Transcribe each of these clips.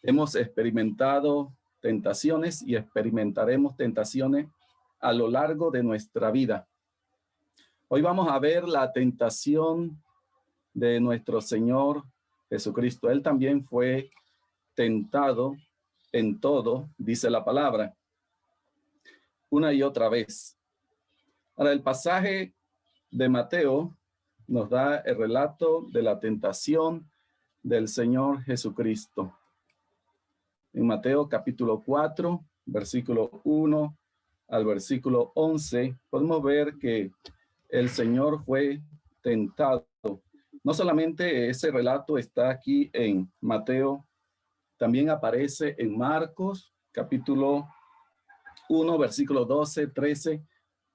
Hemos experimentado tentaciones y experimentaremos tentaciones a lo largo de nuestra vida. Hoy vamos a ver la tentación de nuestro Señor Jesucristo. Él también fue tentado en todo, dice la palabra, una y otra vez. Ahora, el pasaje de Mateo nos da el relato de la tentación del Señor Jesucristo. En Mateo capítulo 4, versículo 1 al versículo 11, podemos ver que el Señor fue tentado. No solamente ese relato está aquí en Mateo, también aparece en Marcos capítulo 1, versículo 12, 13,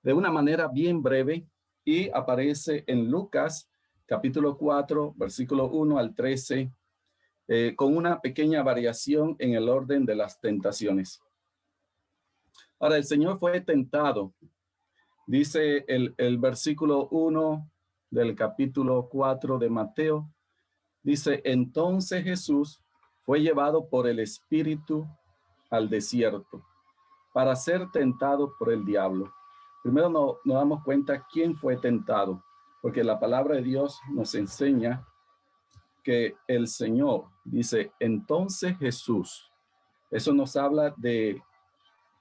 de una manera bien breve, y aparece en Lucas capítulo 4, versículo 1 al 13, con una pequeña variación en el orden de las tentaciones. Ahora, el Señor fue tentado. Dice el versículo 1 del capítulo 4 de Mateo, dice, entonces Jesús fue llevado por el Espíritu al desierto para ser tentado por el diablo. Primero nos damos cuenta quién fue tentado, porque la palabra de Dios nos enseña que el Señor dice, entonces Jesús. Eso nos habla de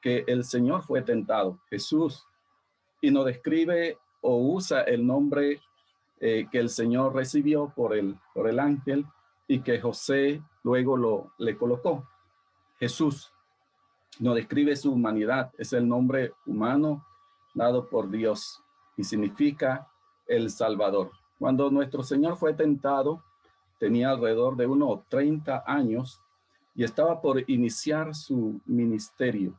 que el Señor fue tentado, Jesús, y nos describe o usa el nombre que el Señor recibió por el ángel y que José luego le colocó. Jesús nos describe su humanidad, es el nombre humano dado por Dios y significa el Salvador. Cuando nuestro Señor fue tentado, tenía alrededor de unos 30 años y estaba por iniciar su ministerio.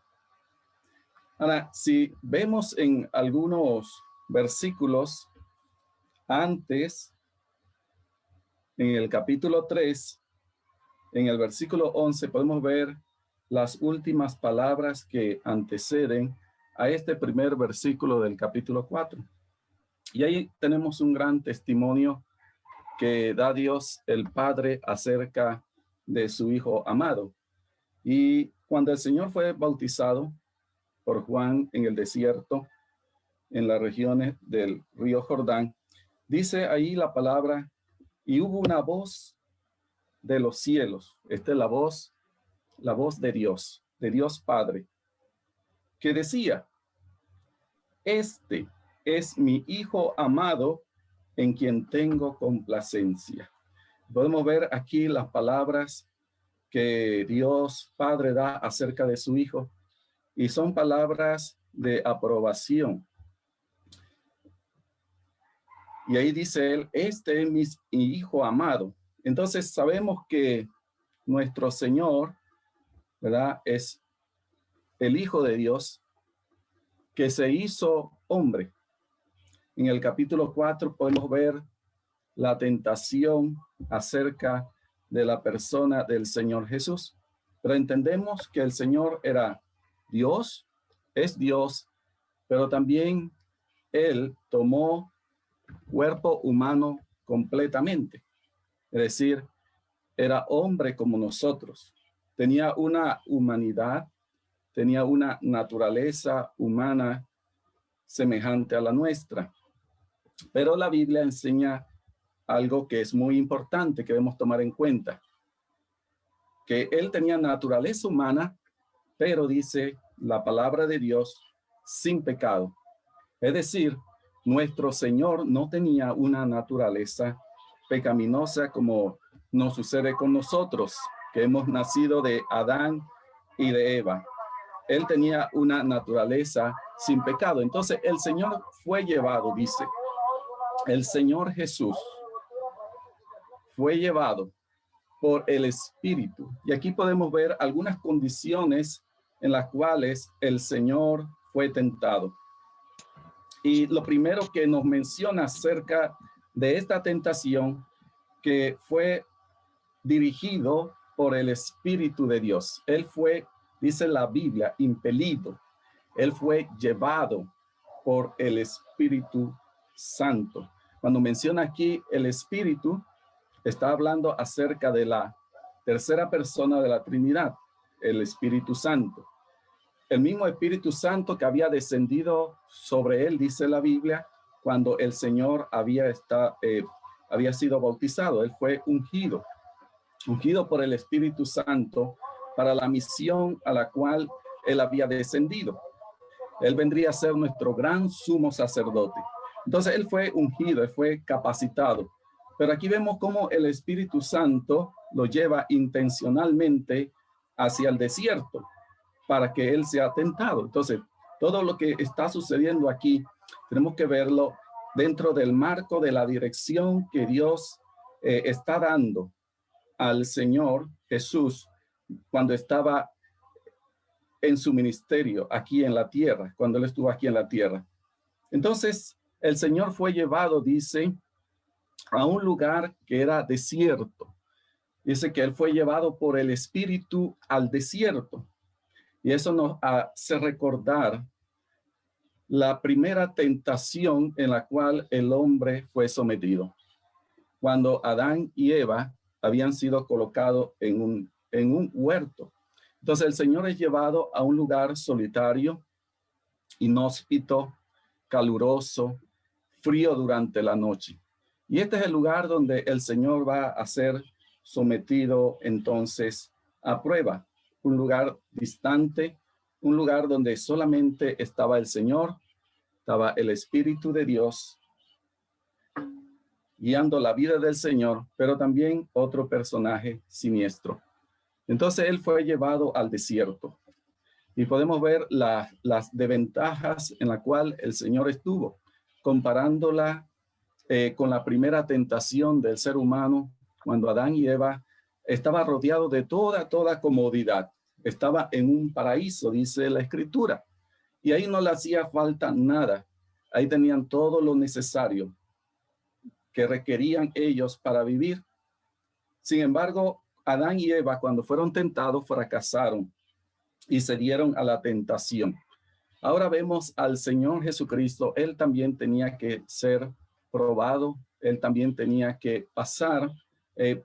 Ahora, si vemos en algunos versículos antes, en el capítulo 3, en el versículo 11, podemos ver las últimas palabras que anteceden a este primer versículo del capítulo 4. Y ahí tenemos un gran testimonio que da Dios el Padre acerca de su Hijo amado. Y cuando el Señor fue bautizado por Juan en el desierto, en las regiones del río Jordán, dice ahí la palabra, y hubo una voz de los cielos, esta es la voz de Dios Padre, que decía, este es mi Hijo amado, en quien tengo complacencia. Podemos ver aquí las palabras que Dios Padre da acerca de su Hijo, y son palabras de aprobación. Y ahí dice él, este es mi Hijo amado. Entonces sabemos que nuestro Señor, ¿verdad?, es el Hijo de Dios que se hizo hombre. En el capítulo 4 podemos ver la tentación acerca de la persona del Señor Jesús. Pero entendemos que el Señor era Dios, es Dios, pero también Él tomó cuerpo humano completamente. Es decir, era hombre como nosotros. Tenía una humanidad, tenía una naturaleza humana semejante a la nuestra. Pero la Biblia enseña algo que es muy importante que debemos tomar en cuenta. Que él tenía naturaleza humana, pero dice la palabra de Dios, sin pecado. Es decir, nuestro Señor no tenía una naturaleza pecaminosa como nos sucede con nosotros, que hemos nacido de Adán y de Eva. Él tenía una naturaleza sin pecado. Entonces el Señor fue llevado, dice, el Señor Jesús fue llevado por el Espíritu. Y aquí podemos ver algunas condiciones en las cuales el Señor fue tentado. Y lo primero que nos menciona acerca de esta tentación, que fue dirigido por el Espíritu de Dios. Él fue, dice la Biblia, impelido. Él fue llevado por el Espíritu Santo. Cuando menciona aquí el Espíritu, está hablando acerca de la tercera persona de la Trinidad, el Espíritu Santo. El mismo Espíritu Santo que había descendido sobre él, dice la Biblia, cuando el Señor había sido bautizado. Él fue ungido por el Espíritu Santo para la misión a la cual él había descendido. Él vendría a ser nuestro gran sumo sacerdote. Entonces él fue ungido, él fue capacitado. Pero aquí vemos cómo el Espíritu Santo lo lleva intencionalmente hacia el desierto para que él sea tentado. Entonces, todo lo que está sucediendo aquí, tenemos que verlo dentro del marco de la dirección que Dios está dando al Señor Jesús cuando estaba en su ministerio aquí en la tierra, cuando él estuvo aquí en la tierra. Entonces, el Señor fue llevado, dice, a un lugar que era desierto. Dice que él fue llevado por el Espíritu al desierto. Y eso nos hace recordar la primera tentación en la cual el hombre fue sometido. Cuando Adán y Eva habían sido colocados en un huerto. Entonces el Señor es llevado a un lugar solitario, inhóspito, caluroso, frío durante la noche. Y este es el lugar donde el Señor va a ser sometido entonces a prueba. Un lugar distante, un lugar donde solamente estaba el Señor, estaba el Espíritu de Dios guiando la vida del Señor, pero también otro personaje siniestro. Entonces él fue llevado al desierto y podemos ver las desventajas en la cual el Señor estuvo, comparándola con la primera tentación del ser humano cuando Adán y Eva estaba rodeado de toda comodidad. Estaba en un paraíso, dice la Escritura, y ahí no le hacía falta nada. Ahí tenían todo lo necesario que requerían ellos para vivir. Sin embargo, Adán y Eva, cuando fueron tentados, fracasaron y se dieron a la tentación. Ahora vemos al Señor Jesucristo. Él también tenía que ser probado. Él también tenía que pasar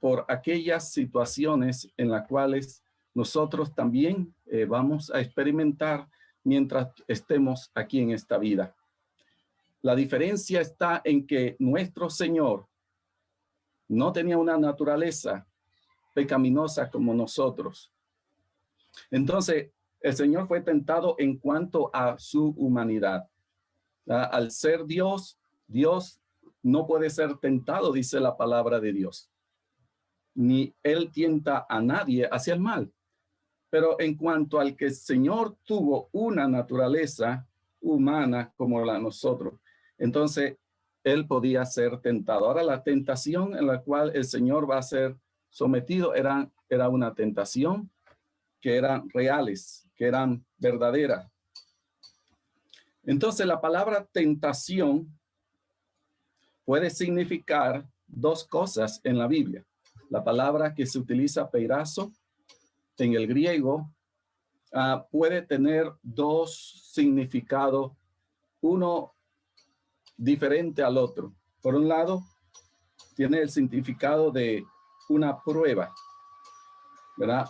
por aquellas situaciones en las cuales nosotros también vamos a experimentar mientras estemos aquí en esta vida. La diferencia está en que nuestro Señor no tenía una naturaleza pecaminosa como nosotros. Entonces, el Señor fue tentado en cuanto a su humanidad. Al ser Dios, Dios no puede ser tentado, dice la palabra de Dios. Ni él tienta a nadie hacia el mal. Pero en cuanto al que el Señor tuvo una naturaleza humana como la de nosotros, entonces él podía ser tentado. Ahora la tentación en la cual el Señor va a ser sometido era una tentación que eran reales, que eran verdaderas. Entonces la palabra tentación puede significar dos cosas en la Biblia. La palabra que se utiliza peirazo en el griego puede tener dos significados, uno diferente al otro. Por un lado, tiene el significado de una prueba, ¿verdad?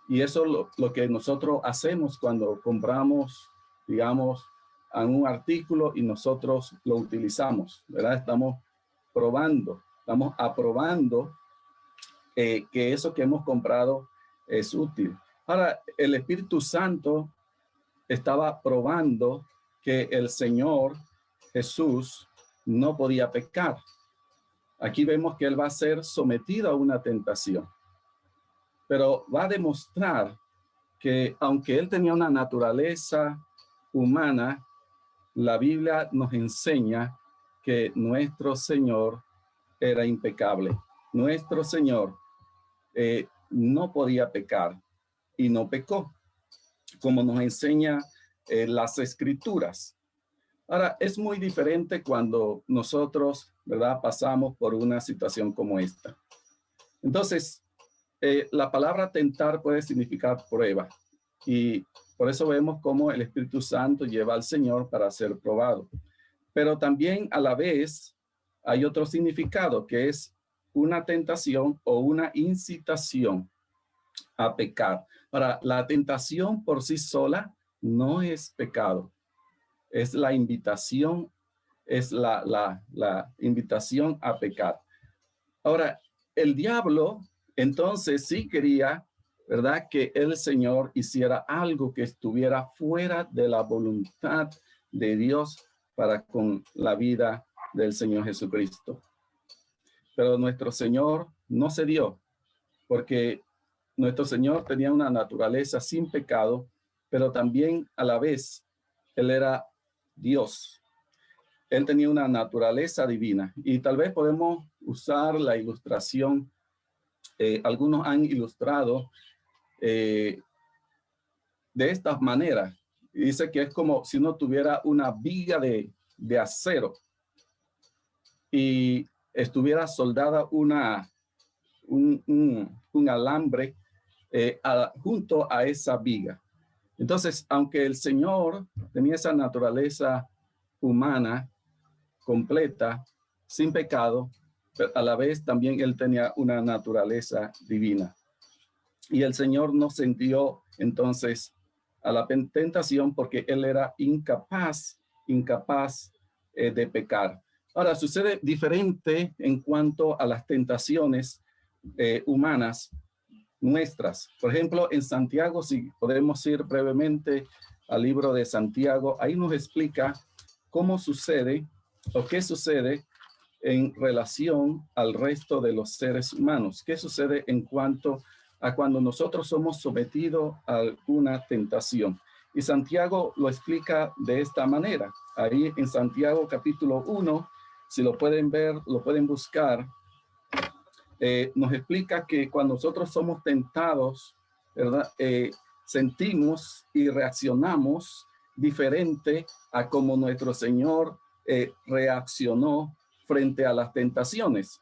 Y eso es lo que nosotros hacemos cuando compramos, digamos, un artículo y nosotros lo utilizamos, ¿verdad? Estamos aprobando que eso que hemos comprado es útil. Ahora, el Espíritu Santo estaba probando que el Señor Jesús no podía pecar. Aquí vemos que él va a ser sometido a una tentación, pero va a demostrar que aunque él tenía una naturaleza humana, la Biblia nos enseña que nuestro Señor era impecable. Nuestro Señor no podía pecar y no pecó, como nos enseña las Escrituras. Ahora, es muy diferente cuando nosotros, ¿verdad?, pasamos por una situación como esta. Entonces, la palabra tentar puede significar prueba. Y por eso vemos cómo el Espíritu Santo lleva al Señor para ser probado. Pero también a la vez hay otro significado que es una tentación o una incitación a pecar. Ahora, la tentación por sí sola no es pecado, es la invitación, es la invitación a pecar. Ahora, el diablo entonces sí quería, ¿verdad?, que el Señor hiciera algo que estuviera fuera de la voluntad de Dios para con la vida del Señor Jesucristo. Pero nuestro Señor no cedió, porque nuestro Señor tenía una naturaleza sin pecado, pero también a la vez Él era Dios. Él tenía una naturaleza divina y tal vez podemos usar la ilustración. Algunos han ilustrado de esta manera. Dice que es como si uno tuviera una viga de acero y estuviera soldada un alambre junto a esa viga. Entonces, aunque el Señor tenía esa naturaleza humana completa, sin pecado, pero a la vez también él tenía una naturaleza divina. Y el Señor no sintió entonces a la tentación porque él era incapaz de pecar. Ahora, sucede diferente en cuanto a las tentaciones humanas nuestras. Por ejemplo, en Santiago, si podemos ir brevemente al libro de Santiago, ahí nos explica cómo sucede o qué sucede en relación al resto de los seres humanos. ¿Qué sucede en cuanto a cuando nosotros somos sometidos a alguna tentación? Y Santiago lo explica de esta manera. Ahí en Santiago capítulo 1, si lo pueden ver, lo pueden buscar, nos explica que cuando nosotros somos tentados, ¿verdad? Sentimos y reaccionamos diferente a como nuestro Señor reaccionó frente a las tentaciones.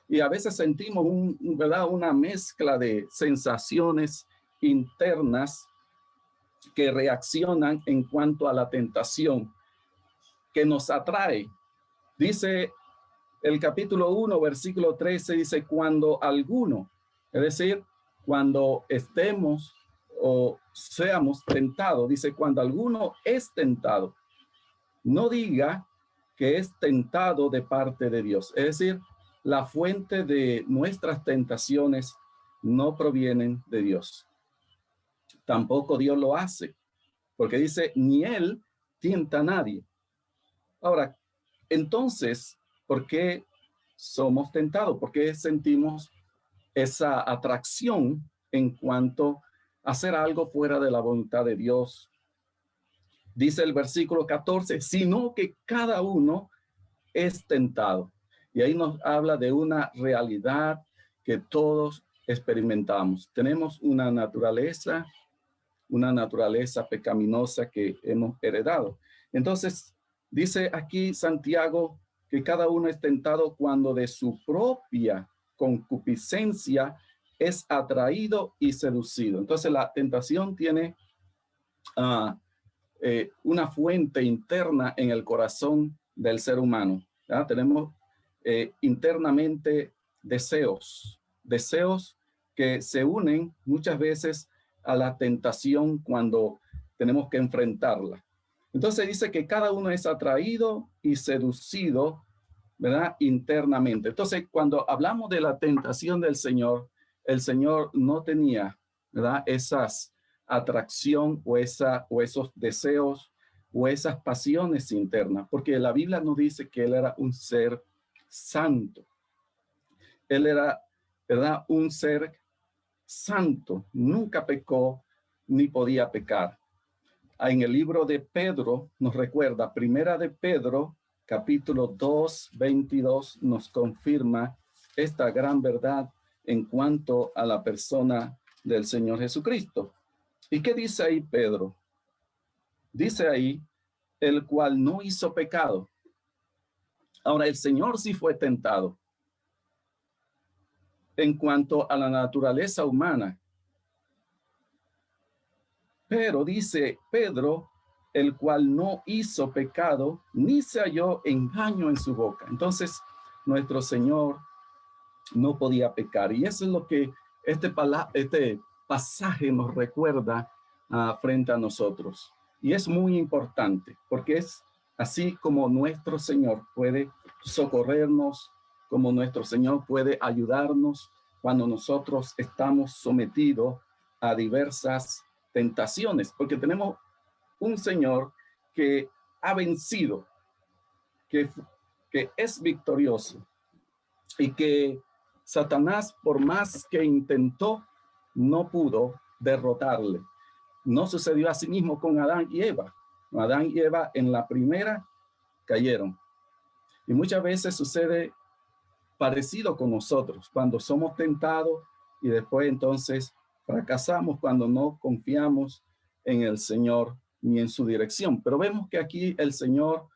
Y a veces sentimos ¿verdad?, una mezcla de sensaciones internas que reaccionan en cuanto a la tentación que nos atrae. Dice el capítulo 1, versículo 13, dice, cuando alguno, es decir, cuando estemos o seamos tentados, dice, cuando alguno es tentado, no diga que es tentado de parte de Dios. Es decir, la fuente de nuestras tentaciones no provienen de Dios. Tampoco Dios lo hace, porque dice, ni Él tienta a nadie. Ahora, entonces, ¿por qué somos tentados? ¿Por qué sentimos esa atracción en cuanto a hacer algo fuera de la voluntad de Dios? Dice el versículo 14, sino que cada uno es tentado. Y ahí nos habla de una realidad que todos experimentamos. Tenemos una naturaleza pecaminosa que hemos heredado. Entonces, dice aquí Santiago que cada uno es tentado cuando de su propia concupiscencia es atraído y seducido. Entonces, la tentación tiene una fuente interna en el corazón del ser humano. ¿Ya? Tenemos internamente deseos que se unen muchas veces a la tentación cuando tenemos que enfrentarla. Entonces dice que cada uno es atraído y seducido, ¿verdad?, internamente. Entonces, cuando hablamos de la tentación del Señor, el Señor no tenía, ¿verdad?, esas atracción o esos deseos o esas pasiones internas, porque la Biblia nos dice que él era un ser santo. Él era, ¿verdad?, un ser santo, nunca pecó ni podía pecar. En el libro de Pedro nos recuerda, primera de Pedro, capítulo 2, 22, nos confirma esta gran verdad en cuanto a la persona del Señor Jesucristo. ¿Y qué dice ahí Pedro? Dice ahí, el cual no hizo pecado. Ahora, el Señor sí fue tentado en cuanto a la naturaleza humana. Pero dice Pedro, el cual no hizo pecado, ni se halló engaño en su boca. Entonces, nuestro Señor no podía pecar. Y eso es lo que este pasaje nos recuerda frente a nosotros. Y es muy importante porque es así como nuestro Señor puede socorrernos, como nuestro Señor puede ayudarnos cuando nosotros estamos sometidos a diversas tentaciones, porque tenemos un Señor que ha vencido, que, que es victorioso y que Satanás, por más que intentó, no pudo derrotarle. No sucedió así mismo con Adán y Eva. Adán y Eva en la primera cayeron. Y muchas veces sucede parecido con nosotros, cuando somos tentados y después entonces fracasamos cuando no confiamos en el Señor ni en su dirección. Pero vemos que aquí el Señor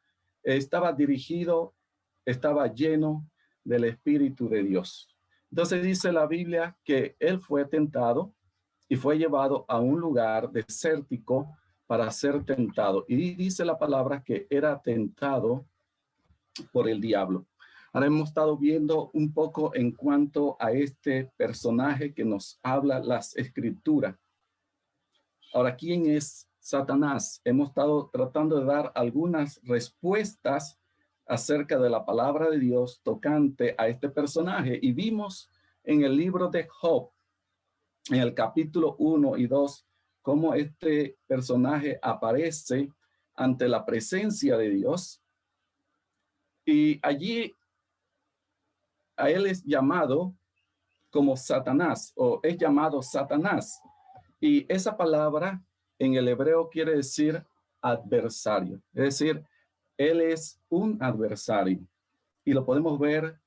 estaba dirigido, estaba lleno del Espíritu de Dios. Entonces dice la Biblia que él fue tentado y fue llevado a un lugar desértico para ser tentado. Y dice la palabra que era tentado por el diablo. Ahora hemos estado viendo un poco en cuanto a este personaje que nos habla las escrituras. Ahora, ¿quién es Satanás? Hemos estado tratando de dar algunas respuestas acerca de la palabra de Dios tocante a este personaje y vimos en el libro de Job, en el capítulo 1 y 2, cómo este personaje aparece ante la presencia de Dios y allí a él es llamado como Satanás o es llamado Satanás. Y esa palabra en el hebreo quiere decir adversario. Es decir, él es un adversario. Y lo podemos ver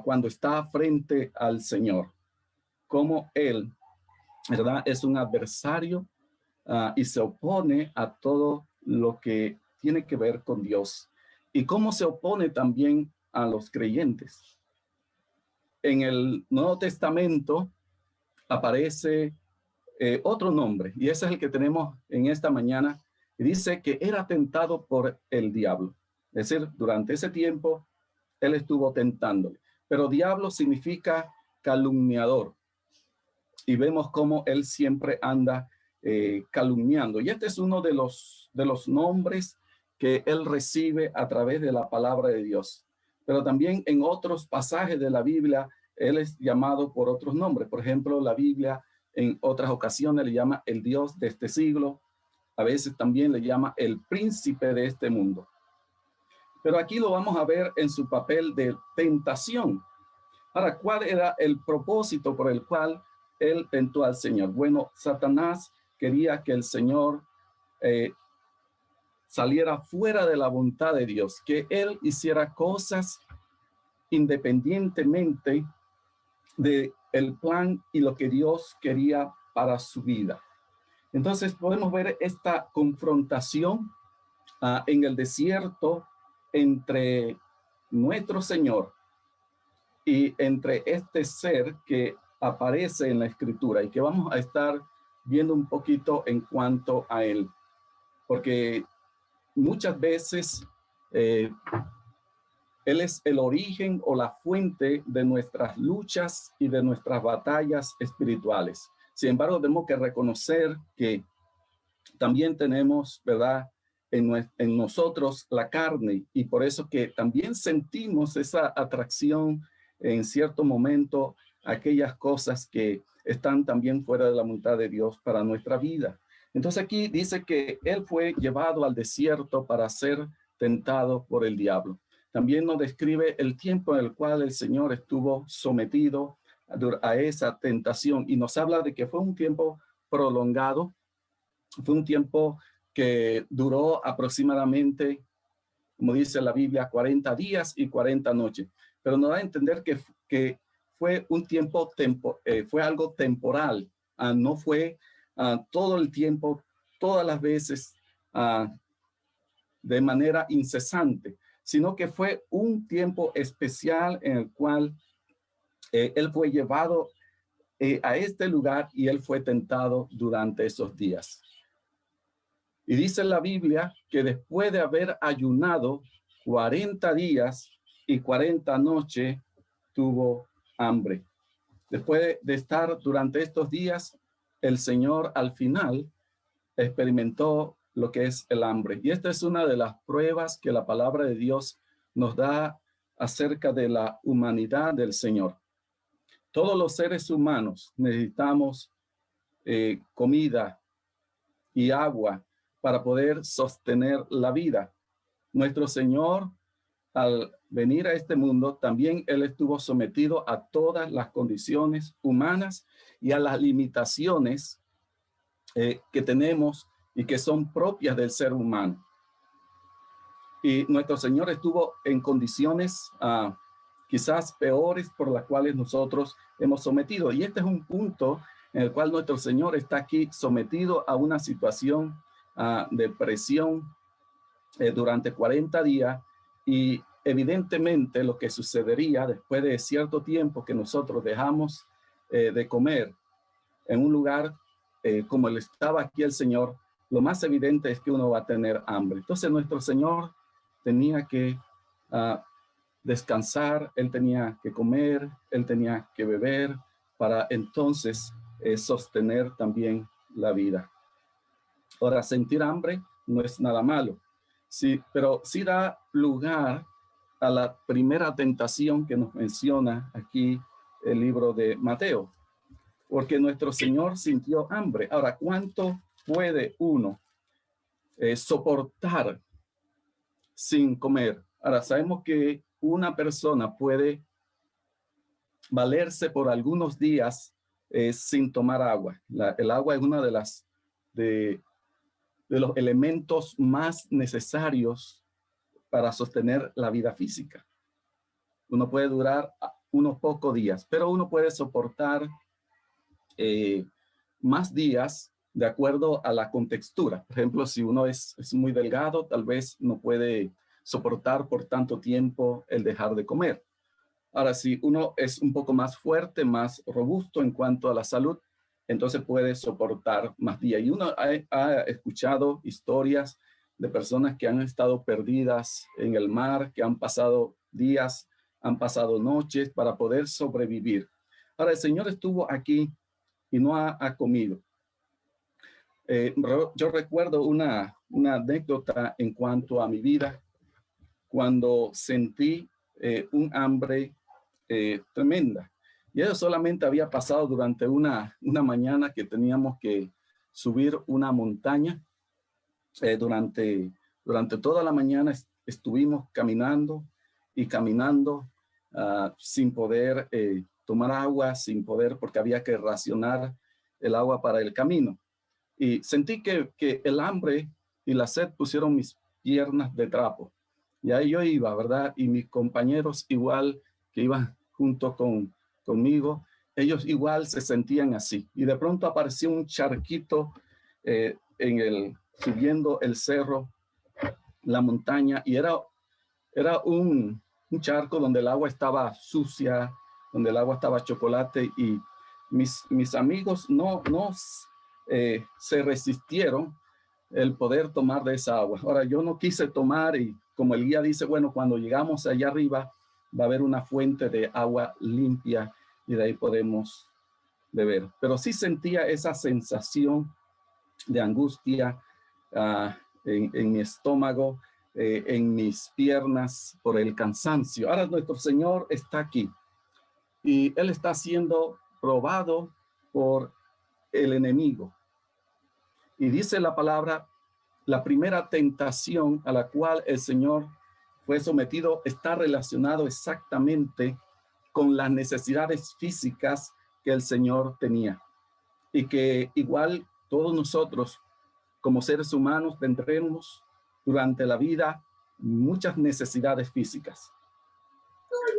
cuando está frente al Señor. Como él, ¿verdad? Es un adversario y se opone a todo lo que tiene que ver con Dios. Y cómo se opone también a los creyentes. En el Nuevo Testamento aparece otro nombre, y ese es el que tenemos en esta mañana, y dice que era tentado por el diablo. Es decir, durante ese tiempo, él estuvo tentándole. Pero diablo significa calumniador, y vemos cómo él siempre anda calumniando. Y este es uno de los nombres que él recibe a través de la palabra de Dios. Pero también en otros pasajes de la Biblia, él es llamado por otros nombres. Por ejemplo, la Biblia en otras ocasiones le llama el Dios de este siglo. A veces también le llama el príncipe de este mundo. Pero aquí lo vamos a ver en su papel de tentación. Ahora, ¿cuál era el propósito por el cual él tentó al Señor? Bueno, Satanás quería que el Señor saliera fuera de la voluntad de Dios, que él hiciera cosas independientemente de el plan y lo que Dios quería para su vida. Entonces podemos ver esta confrontación en el desierto entre nuestro Señor y entre este ser que aparece en la escritura y que vamos a estar viendo un poquito en cuanto a él, porque muchas veces él es el origen o la fuente de nuestras luchas y de nuestras batallas espirituales. Sin embargo, tenemos que reconocer que también tenemos, ¿verdad?, en nosotros la carne, y por eso que también sentimos esa atracción en cierto momento a aquellas cosas que están también fuera de la voluntad de Dios para nuestra vida. Entonces aquí dice que él fue llevado al desierto para ser tentado por el diablo. También nos describe el tiempo en el cual el Señor estuvo sometido a esa tentación y nos habla de que fue un tiempo prolongado. Fue un tiempo que duró aproximadamente, como dice la Biblia, 40 días y 40 noches. Pero nos da a entender que fue un fue algo temporal. No fue todo el tiempo, todas las veces, de manera incesante, sino que fue un tiempo especial en el cual él fue llevado a este lugar y él fue tentado durante esos días. Y dice la Biblia que después de haber ayunado 40 días y 40 noches, tuvo hambre. Después de estar durante estos días, el Señor al final experimentó lo que es el hambre. Y esta es una de las pruebas que la palabra de Dios nos da acerca de la humanidad del Señor. Todos los seres humanos necesitamos comida y agua para poder sostener la vida. Nuestro Señor, al venir a este mundo, también Él estuvo sometido a todas las condiciones humanas y a las limitaciones que tenemos y que son propias del ser humano. Y nuestro Señor estuvo en condiciones quizás peores por las cuales nosotros hemos sometido. Y este es un punto en el cual nuestro Señor está aquí sometido a una situación de presión durante 40 días, y evidentemente lo que sucedería después de cierto tiempo que nosotros dejamos de comer en un lugar como el estaba aquí el Señor, lo más evidente es que uno va a tener hambre. Entonces nuestro Señor tenía que descansar, Él tenía que comer, Él tenía que beber para entonces sostener también la vida. Ahora, sentir hambre no es nada malo, sí, pero sí da lugar a la primera tentación que nos menciona aquí el libro de Mateo, porque nuestro Señor sintió hambre. Ahora, ¿cuánto puede uno soportar sin comer? Ahora, sabemos que una persona puede valerse por algunos días sin tomar agua. El agua es una de los elementos más necesarios para sostener la vida física. Uno puede durar unos pocos días, pero uno puede soportar más días de acuerdo a la contextura. Por ejemplo, si uno es muy delgado, tal vez no puede soportar por tanto tiempo el dejar de comer. Ahora, si uno es un poco más fuerte, más robusto en cuanto a la salud, entonces puede soportar más días. Y uno ha escuchado historias de personas que han estado perdidas en el mar, que han pasado días, han pasado noches para poder sobrevivir. Ahora, el Señor estuvo aquí y no ha comido. Yo recuerdo una anécdota en cuanto a mi vida, cuando sentí un hambre tremenda. Y eso solamente había pasado durante una mañana que teníamos que subir una montaña. Durante toda la mañana estuvimos caminando y caminando sin poder tomar agua, sin poder, porque había que racionar el agua para el camino. Y sentí que el hambre y la sed pusieron mis piernas de trapo. Y ahí yo iba, ¿verdad? Y mis compañeros igual que iban junto conmigo, ellos igual se sentían así. Y de pronto apareció un charquito subiendo el cerro, la montaña, y era un charco donde el agua estaba sucia, donde el agua estaba chocolate, y mis amigos no se resistieron el poder tomar de esa agua. Ahora, yo no quise tomar, y como el guía dice, bueno, cuando llegamos allá arriba va a haber una fuente de agua limpia y de ahí podemos beber. Pero sí sentía esa sensación de angustia en mi estómago, en mis piernas por el cansancio. Ahora nuestro Señor está aquí y Él está siendo probado por el enemigo. Y dice la palabra, la primera tentación a la cual el Señor fue sometido está relacionado exactamente con las necesidades físicas que el Señor tenía. Y que igual todos nosotros, como seres humanos, tendremos durante la vida muchas necesidades físicas.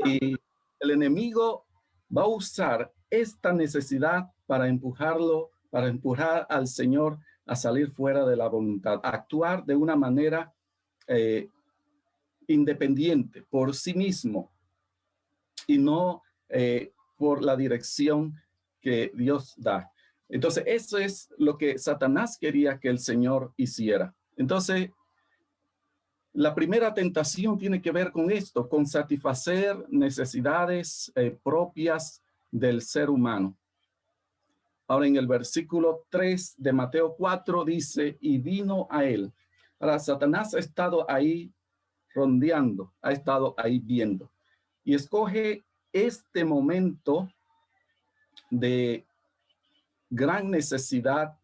Y el enemigo va a usar esta necesidad para empujar al Señor a salir fuera de la voluntad, a actuar de una manera independiente por sí mismo y no por la dirección que Dios da. Entonces, eso es lo que Satanás quería que el Señor hiciera. Entonces, La primera tentación tiene que ver con esto, con satisfacer necesidades propias del ser humano. Ahora en el versículo 3 de Mateo 4 dice, y vino a él. Ahora Satanás ha estado ahí rondeando, ha estado ahí viendo. Y escoge este momento de gran necesidad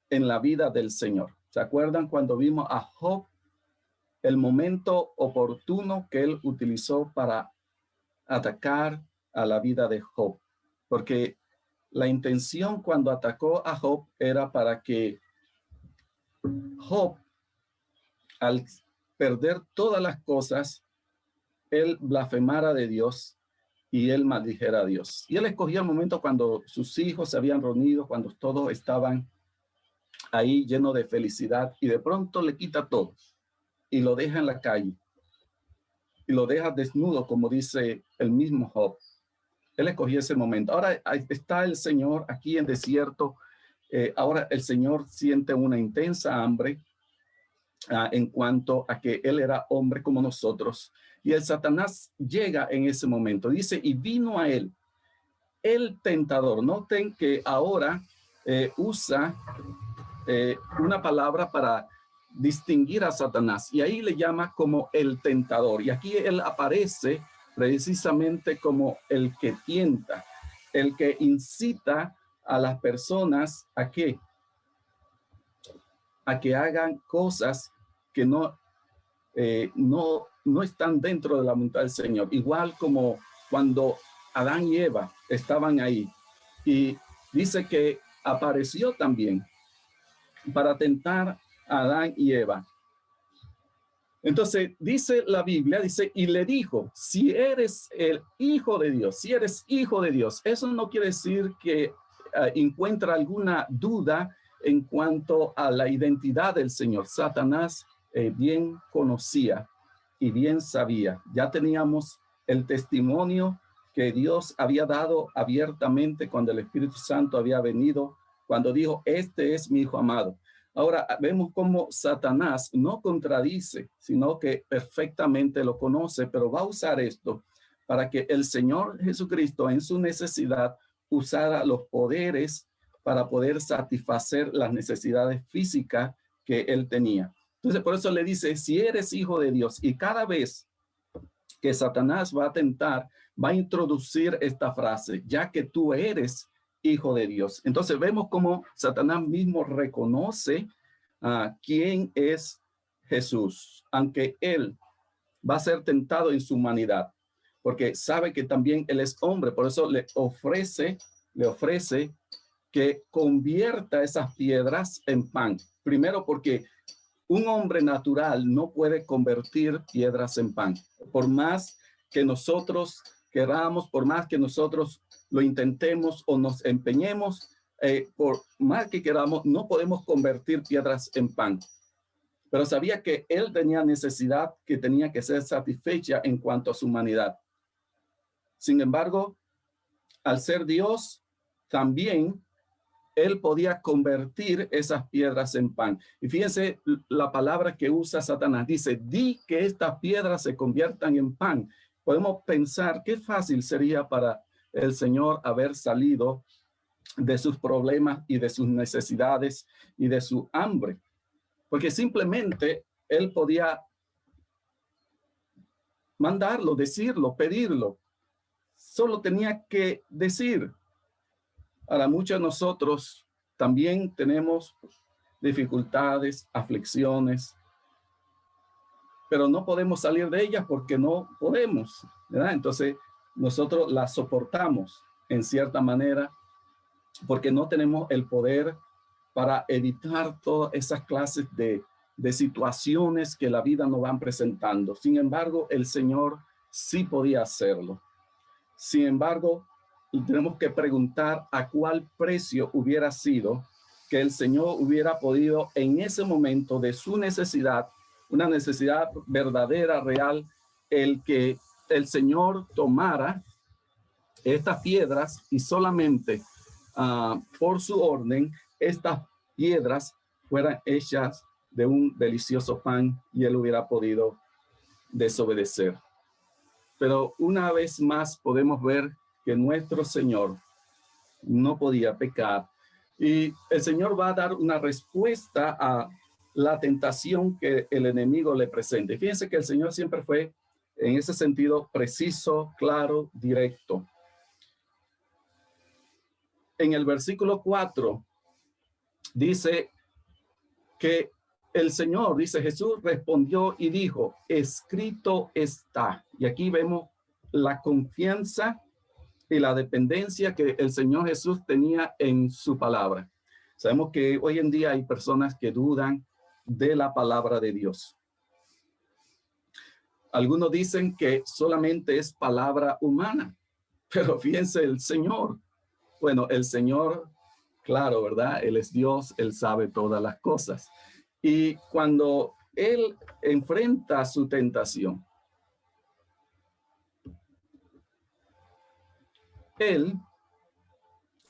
en la vida del Señor. ¿Se acuerdan cuando vimos a Job? El momento oportuno que él utilizó para atacar a la vida de Job. Porque la intención cuando atacó a Job era para que Job, al perder todas las cosas, él blasfemara de Dios y él maldijera a Dios. Y él escogió el momento cuando sus hijos se habían reunido, cuando todos estaban ahí llenos de felicidad, y de pronto le quita todo y lo deja en la calle y lo deja desnudo, como dice el mismo Job. Él escogió ese momento. Ahora está el Señor aquí en desierto. Ahora el Señor siente una intensa hambre en cuanto a que él era hombre como nosotros. Y el Satanás llega en ese momento. Dice, y vino a él el tentador. Noten que ahora usa una palabra para distinguir a Satanás. Y ahí le llama como el tentador. Y aquí él aparece precisamente como el que tienta, el que incita a las personas a que hagan cosas que no están dentro de la voluntad del Señor. Igual como cuando Adán y Eva estaban ahí. Y dice que apareció también para tentar a Adán y Eva. Entonces dice la Biblia, dice, y le dijo, si eres el hijo de Dios, si eres hijo de Dios, eso no quiere decir que encuentra alguna duda en cuanto a la identidad del Señor. Satanás bien conocía y bien sabía. Ya teníamos el testimonio que Dios había dado abiertamente cuando el Espíritu Santo había venido, cuando dijo, este es mi hijo amado. Ahora vemos cómo Satanás no contradice, sino que perfectamente lo conoce, pero va a usar esto para que el Señor Jesucristo en su necesidad usara los poderes para poder satisfacer las necesidades físicas que él tenía. Entonces por eso le dice, si eres hijo de Dios, y cada vez que Satanás va a tentar, va a introducir esta frase, ya que tú eres hijo de Dios. Entonces vemos cómo Satanás mismo reconoce quién es Jesús, aunque él va a ser tentado en su humanidad, porque sabe que también él es hombre, por eso le ofrece que convierta esas piedras en pan. Primero porque un hombre natural no puede convertir piedras en pan. Por más que nosotros queramos, por más que nosotros lo intentemos o nos empeñemos, por más que queramos, no podemos convertir piedras en pan. Pero sabía que él tenía necesidad que tenía que ser satisfecha en cuanto a su humanidad. Sin embargo, al ser Dios, también él podía convertir esas piedras en pan. Y fíjense la palabra que usa Satanás. Dice, di que estas piedras se conviertan en pan. Podemos pensar qué fácil sería para el Señor haber salido de sus problemas y de sus necesidades y de su hambre. Porque simplemente él podía mandarlo, decirlo, pedirlo. Solo tenía que decir. Ahora, muchos de nosotros también tenemos dificultades, aflicciones, pero no podemos salir de ellas porque no podemos, ¿verdad? Entonces, nosotros las soportamos en cierta manera porque no tenemos el poder para evitar todas esas clases de situaciones que la vida nos van presentando. Sin embargo, el Señor sí podía hacerlo. Sin embargo, tenemos que preguntar a cuál precio hubiera sido que el Señor hubiera podido en ese momento de su necesidad, una necesidad verdadera, real, el que el Señor tomara estas piedras y solamente por su orden, estas piedras fueran hechas de un delicioso pan y él hubiera podido desobedecer. Pero una vez más podemos ver que nuestro Señor no podía pecar. Y el Señor va a dar una respuesta a la tentación que el enemigo le presente. Fíjense que el Señor siempre fue, en ese sentido, preciso, claro, directo. En el versículo 4 dice que el Señor, dice Jesús, respondió y dijo, escrito está. Y aquí vemos la confianza y la dependencia que el Señor Jesús tenía en su palabra. Sabemos que hoy en día hay personas que dudan de la palabra de Dios. Algunos dicen que solamente es palabra humana, pero fíjense el Señor. Bueno, el Señor, claro, ¿verdad? Él es Dios, Él sabe todas las cosas. Y cuando Él enfrenta su tentación, Él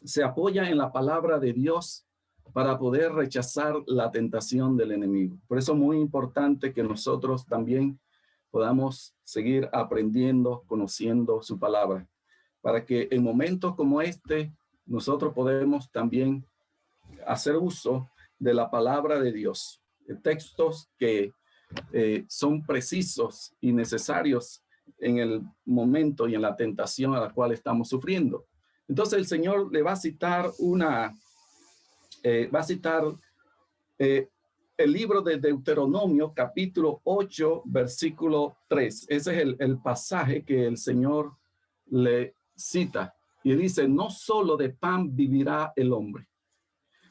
se apoya en la palabra de Dios para poder rechazar la tentación del enemigo. Por eso es muy importante que nosotros también podamos seguir aprendiendo, conociendo su palabra, para que en momentos como este nosotros podemos también hacer uso de la palabra de Dios, de textos que son precisos y necesarios en el momento y en la tentación a la cual estamos sufriendo. Entonces el Señor le va a citar el libro de Deuteronomio, capítulo 8, versículo 3. Ese es el pasaje que el Señor le cita. Y dice, no solo de pan vivirá el hombre,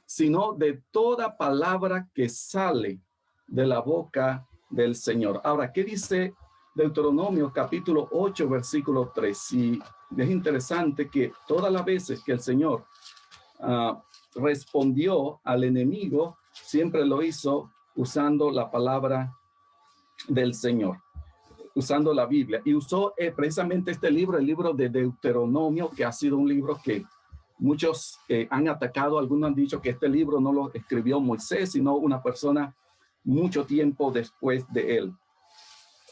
sino de toda palabra que sale de la boca del Señor. Ahora, ¿qué dice Deuteronomio capítulo 8, versículo 3? Y es interesante que todas las veces que el Señor respondió al enemigo, siempre lo hizo usando la palabra del Señor, usando la Biblia. Y usó precisamente este libro, el libro de Deuteronomio, que ha sido un libro que muchos han atacado. Algunos han dicho que este libro no lo escribió Moisés, sino una persona mucho tiempo después de él,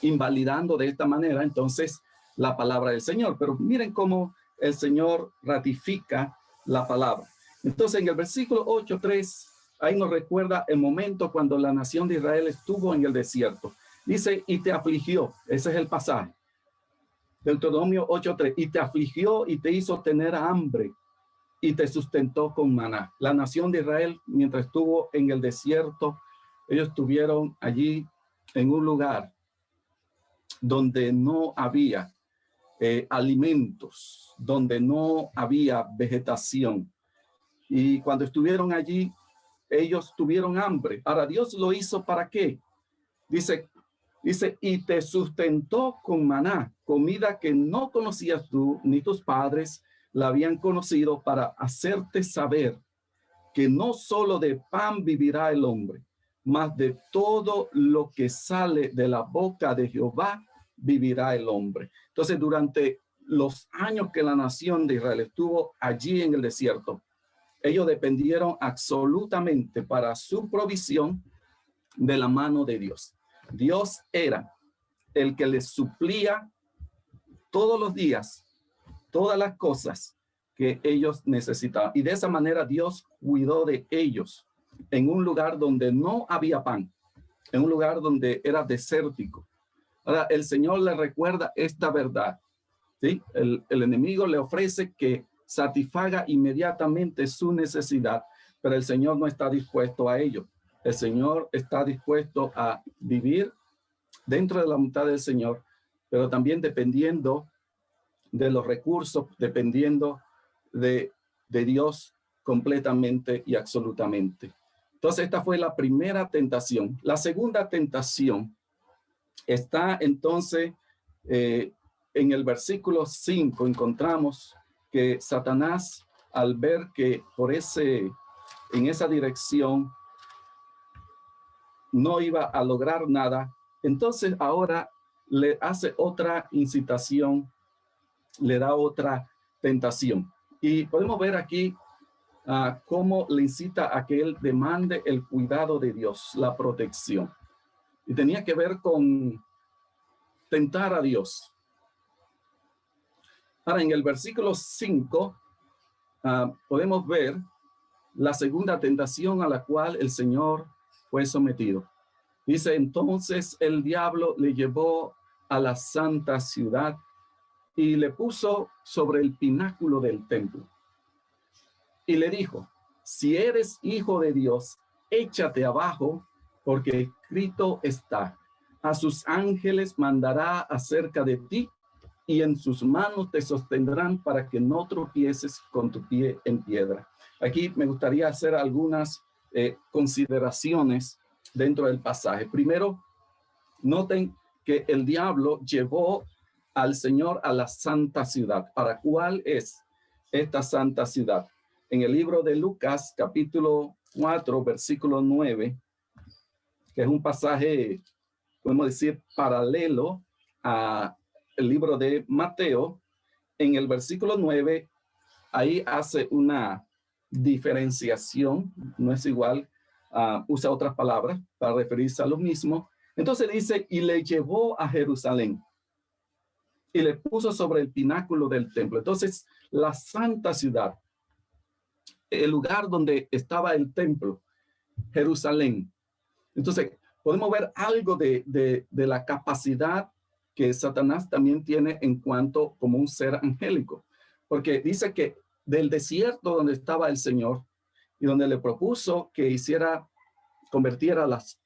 invalidando de esta manera entonces la palabra del Señor. Pero miren cómo el Señor ratifica la palabra. Entonces en el versículo 8:3, ahí nos recuerda el momento cuando la nación de Israel estuvo en el desierto. Dice, y te afligió, ese es el pasaje. Deuteronomio 8:3, y te afligió y te hizo tener hambre y te sustentó con maná. La nación de Israel, mientras estuvo en el desierto, ellos estuvieron allí en un lugar donde no había alimentos, donde no había vegetación. Y cuando estuvieron allí, ellos tuvieron hambre. Ahora, Dios lo hizo ¿para qué? Dice, y te sustentó con maná, comida que no conocías tú ni tus padres la habían conocido, para hacerte saber que no solo de pan vivirá el hombre, mas de todo lo que sale de la boca de Jehová vivirá el hombre. Entonces, durante los años que la nación de Israel estuvo allí en el desierto, ellos dependieron absolutamente para su provisión de la mano de Dios. Dios era el que les suplía todos los días todas las cosas que ellos necesitaban. Y de esa manera Dios cuidó de ellos en un lugar donde no había pan, en un lugar donde era desértico. Ahora, el Señor le recuerda esta verdad, ¿sí? El enemigo le ofrece que satisfaga inmediatamente su necesidad, pero el Señor no está dispuesto a ello. El Señor está dispuesto a vivir dentro de la voluntad del Señor, pero también dependiendo de los recursos, dependiendo de Dios completamente y absolutamente. Entonces, esta fue la primera tentación. La segunda tentación está entonces en el versículo 5. Encontramos que Satanás, al ver que en esa dirección no iba a lograr nada, entonces ahora le hace otra incitación, le da otra tentación. Y podemos ver aquí cómo le incita a que él demande el cuidado de Dios, la protección. Y tenía que ver con tentar a Dios. Ahora, en el versículo 5, podemos ver la segunda tentación a la cual el Señor fue sometido. Dice, entonces el diablo le llevó a la santa ciudad y le puso sobre el pináculo del templo. Y le dijo, si eres hijo de Dios, échate abajo, porque escrito está, a sus ángeles mandará acerca de ti, y en sus manos te sostendrán para que no tropieces con tu pie en piedra. Aquí me gustaría hacer algunas consideraciones dentro del pasaje. Primero, noten que el diablo llevó al Señor a la santa ciudad. ¿Para cuál es esta santa ciudad? En el libro de Lucas, capítulo 4, versículo 9, que es un pasaje, podemos decir, paralelo a el libro de Mateo, en el versículo 9, ahí hace una diferenciación, no es igual, usa otras palabras para referirse a lo mismo. Entonces dice, y le llevó a Jerusalén y le puso sobre el pináculo del templo. Entonces, la santa ciudad, el lugar donde estaba el templo, Jerusalén. Entonces, podemos ver algo de la capacidad que Satanás también tiene en cuanto como un ser angélico, porque dice que del desierto donde estaba el Señor y donde le propuso que convirtiera las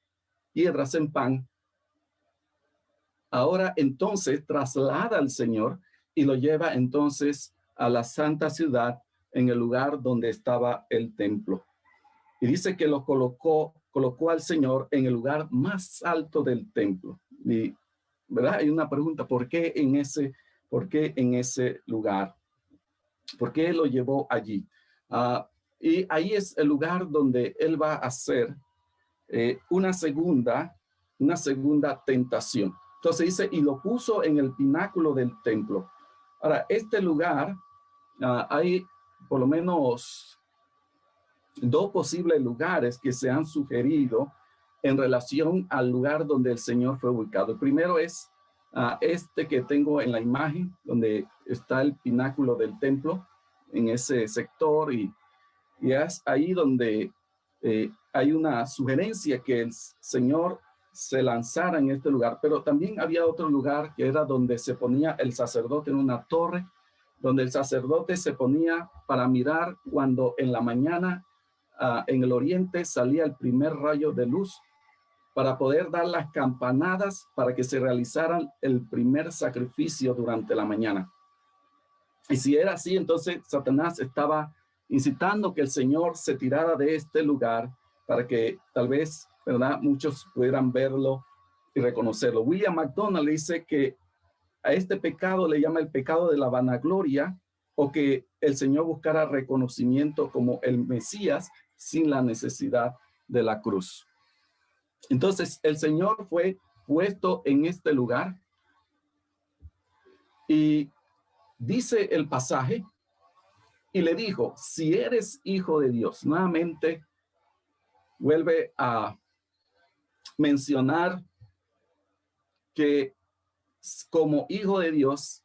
piedras en pan, ahora entonces traslada al Señor y lo lleva entonces a la santa ciudad en el lugar donde estaba el templo. Y dice que lo colocó al Señor en el lugar más alto del templo. Y, ¿verdad? Hay una pregunta, ¿por qué en ese lugar? ¿Por qué lo llevó allí? Y ahí es el lugar donde él va a hacer una segunda tentación. Entonces dice, y lo puso en el pináculo del templo. Ahora, este lugar, hay por lo menos dos posibles lugares que se han sugerido en relación al lugar donde el Señor fue ubicado. El primero es este que tengo en la imagen, donde está el pináculo del templo, en ese sector, y es ahí donde hay una sugerencia que el Señor se lanzara en este lugar, pero también había otro lugar que era donde se ponía el sacerdote en una torre, donde el sacerdote se ponía para mirar cuando en la mañana en el oriente salía el primer rayo de luz, para poder dar las campanadas para que se realizaran el primer sacrificio durante la mañana. Y si era así, entonces Satanás estaba incitando que el Señor se tirara de este lugar para que tal vez, ¿verdad?, muchos pudieran verlo y reconocerlo. William MacDonald dice que a este pecado le llama el pecado de la vanagloria, o que el Señor buscara reconocimiento como el Mesías sin la necesidad de la cruz. Entonces el Señor fue puesto en este lugar y dice el pasaje, y le dijo, si eres hijo de Dios. Nuevamente vuelve a mencionar que como hijo de Dios,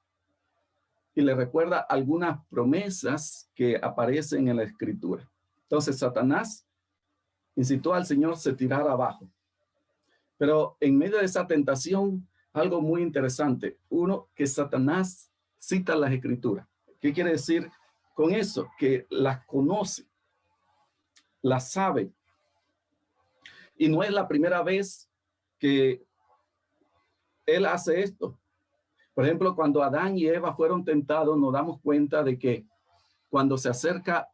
y le recuerda algunas promesas que aparecen en la Escritura. Entonces Satanás incitó al Señor se tirara abajo. Pero en medio de esa tentación, algo muy interesante. Uno, que Satanás cita las Escrituras. ¿Qué quiere decir con eso? Que las conoce, las sabe. Y no es la primera vez que él hace esto. Por ejemplo, cuando Adán y Eva fueron tentados, nos damos cuenta de que cuando se acerca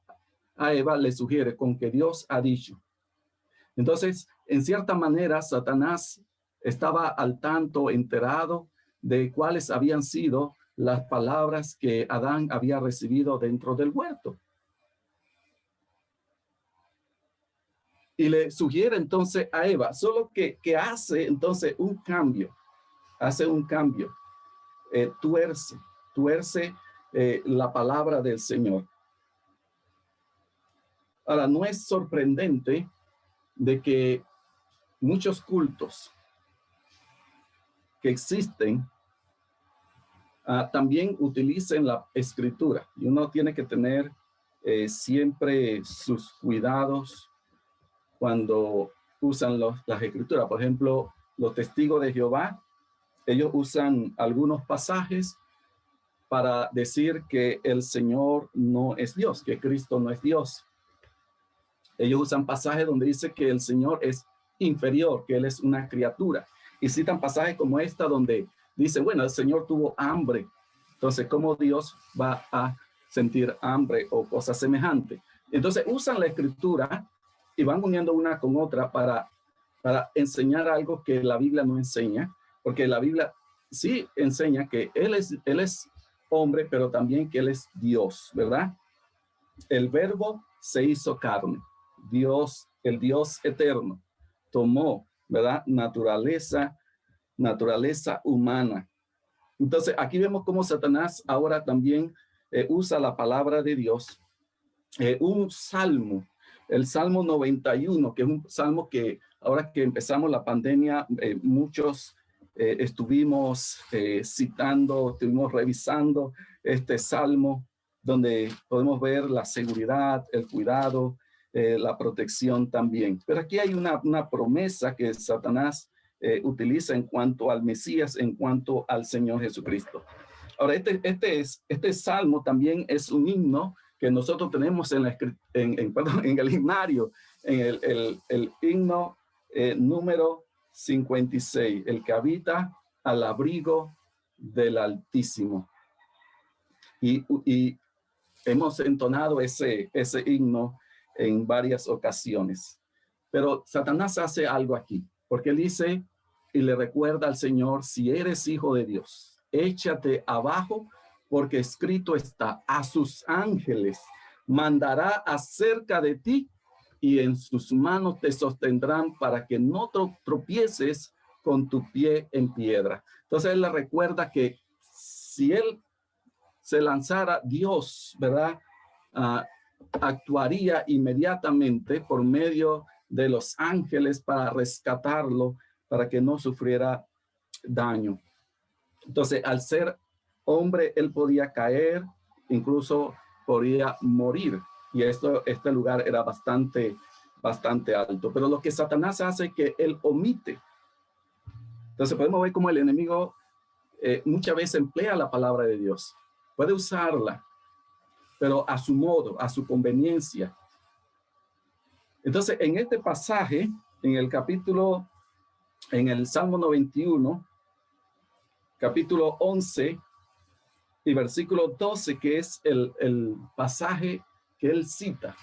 a Eva, le sugiere con que Dios ha dicho. Entonces, en cierta manera, Satanás estaba al tanto, enterado de cuáles habían sido las palabras que Adán había recibido dentro del huerto. Y le sugiere entonces a Eva, solo que hace entonces un cambio, tuerce la palabra del Señor. Ahora, no es sorprendente de que muchos cultos que existen también utilicen la escritura. Y uno tiene que tener siempre sus cuidados cuando usan las escrituras. Por ejemplo, los testigos de Jehová, ellos usan algunos pasajes para decir que el Señor no es Dios, que Cristo no es Dios. Ellos usan pasajes donde dice que el Señor es inferior, que Él es una criatura. Y citan pasajes como esta donde dice, bueno, el Señor tuvo hambre. Entonces, ¿cómo Dios va a sentir hambre o cosas semejantes? Entonces, usan la escritura y van uniendo una con otra para enseñar algo que la Biblia no enseña, porque la Biblia sí enseña que Él es hombre, pero también que Él es Dios, ¿verdad? El verbo se hizo carne. Dios, el Dios eterno, tomó, ¿verdad? Naturaleza humana. Entonces, aquí vemos cómo Satanás ahora también usa la palabra de Dios. Un salmo, el Salmo 91, que es un salmo que ahora que empezamos la pandemia, muchos estuvimos citando, estuvimos revisando este salmo, donde podemos ver la seguridad, el cuidado, la protección también. Pero aquí hay una promesa que Satanás utiliza en cuanto al Mesías, en cuanto al Señor Jesucristo. Ahora, este salmo también es un himno que nosotros tenemos en el himnario, en el himno número 56, el que habita al abrigo del Altísimo. Y hemos entonado ese himno en varias ocasiones. Pero Satanás hace algo aquí, porque él dice y le recuerda al Señor, si eres hijo de Dios, échate abajo, porque escrito está, a sus ángeles mandará acerca de ti y en sus manos te sostendrán para que no tropieces con tu pie en piedra. Entonces él le recuerda que si él se lanzara, Dios, ¿verdad? Actuaría inmediatamente por medio de los ángeles para rescatarlo, para que no sufriera daño. Entonces, al ser hombre, él podía caer, incluso podía morir. Y este lugar era bastante alto. Pero lo que Satanás hace es que él omite. Entonces, podemos ver cómo el enemigo muchas veces emplea la palabra de Dios. Puede usarla, pero a su modo, a su conveniencia. Entonces, en este pasaje, en el Salmo 91, capítulo 11 y versículo 12, que es el pasaje que él cita.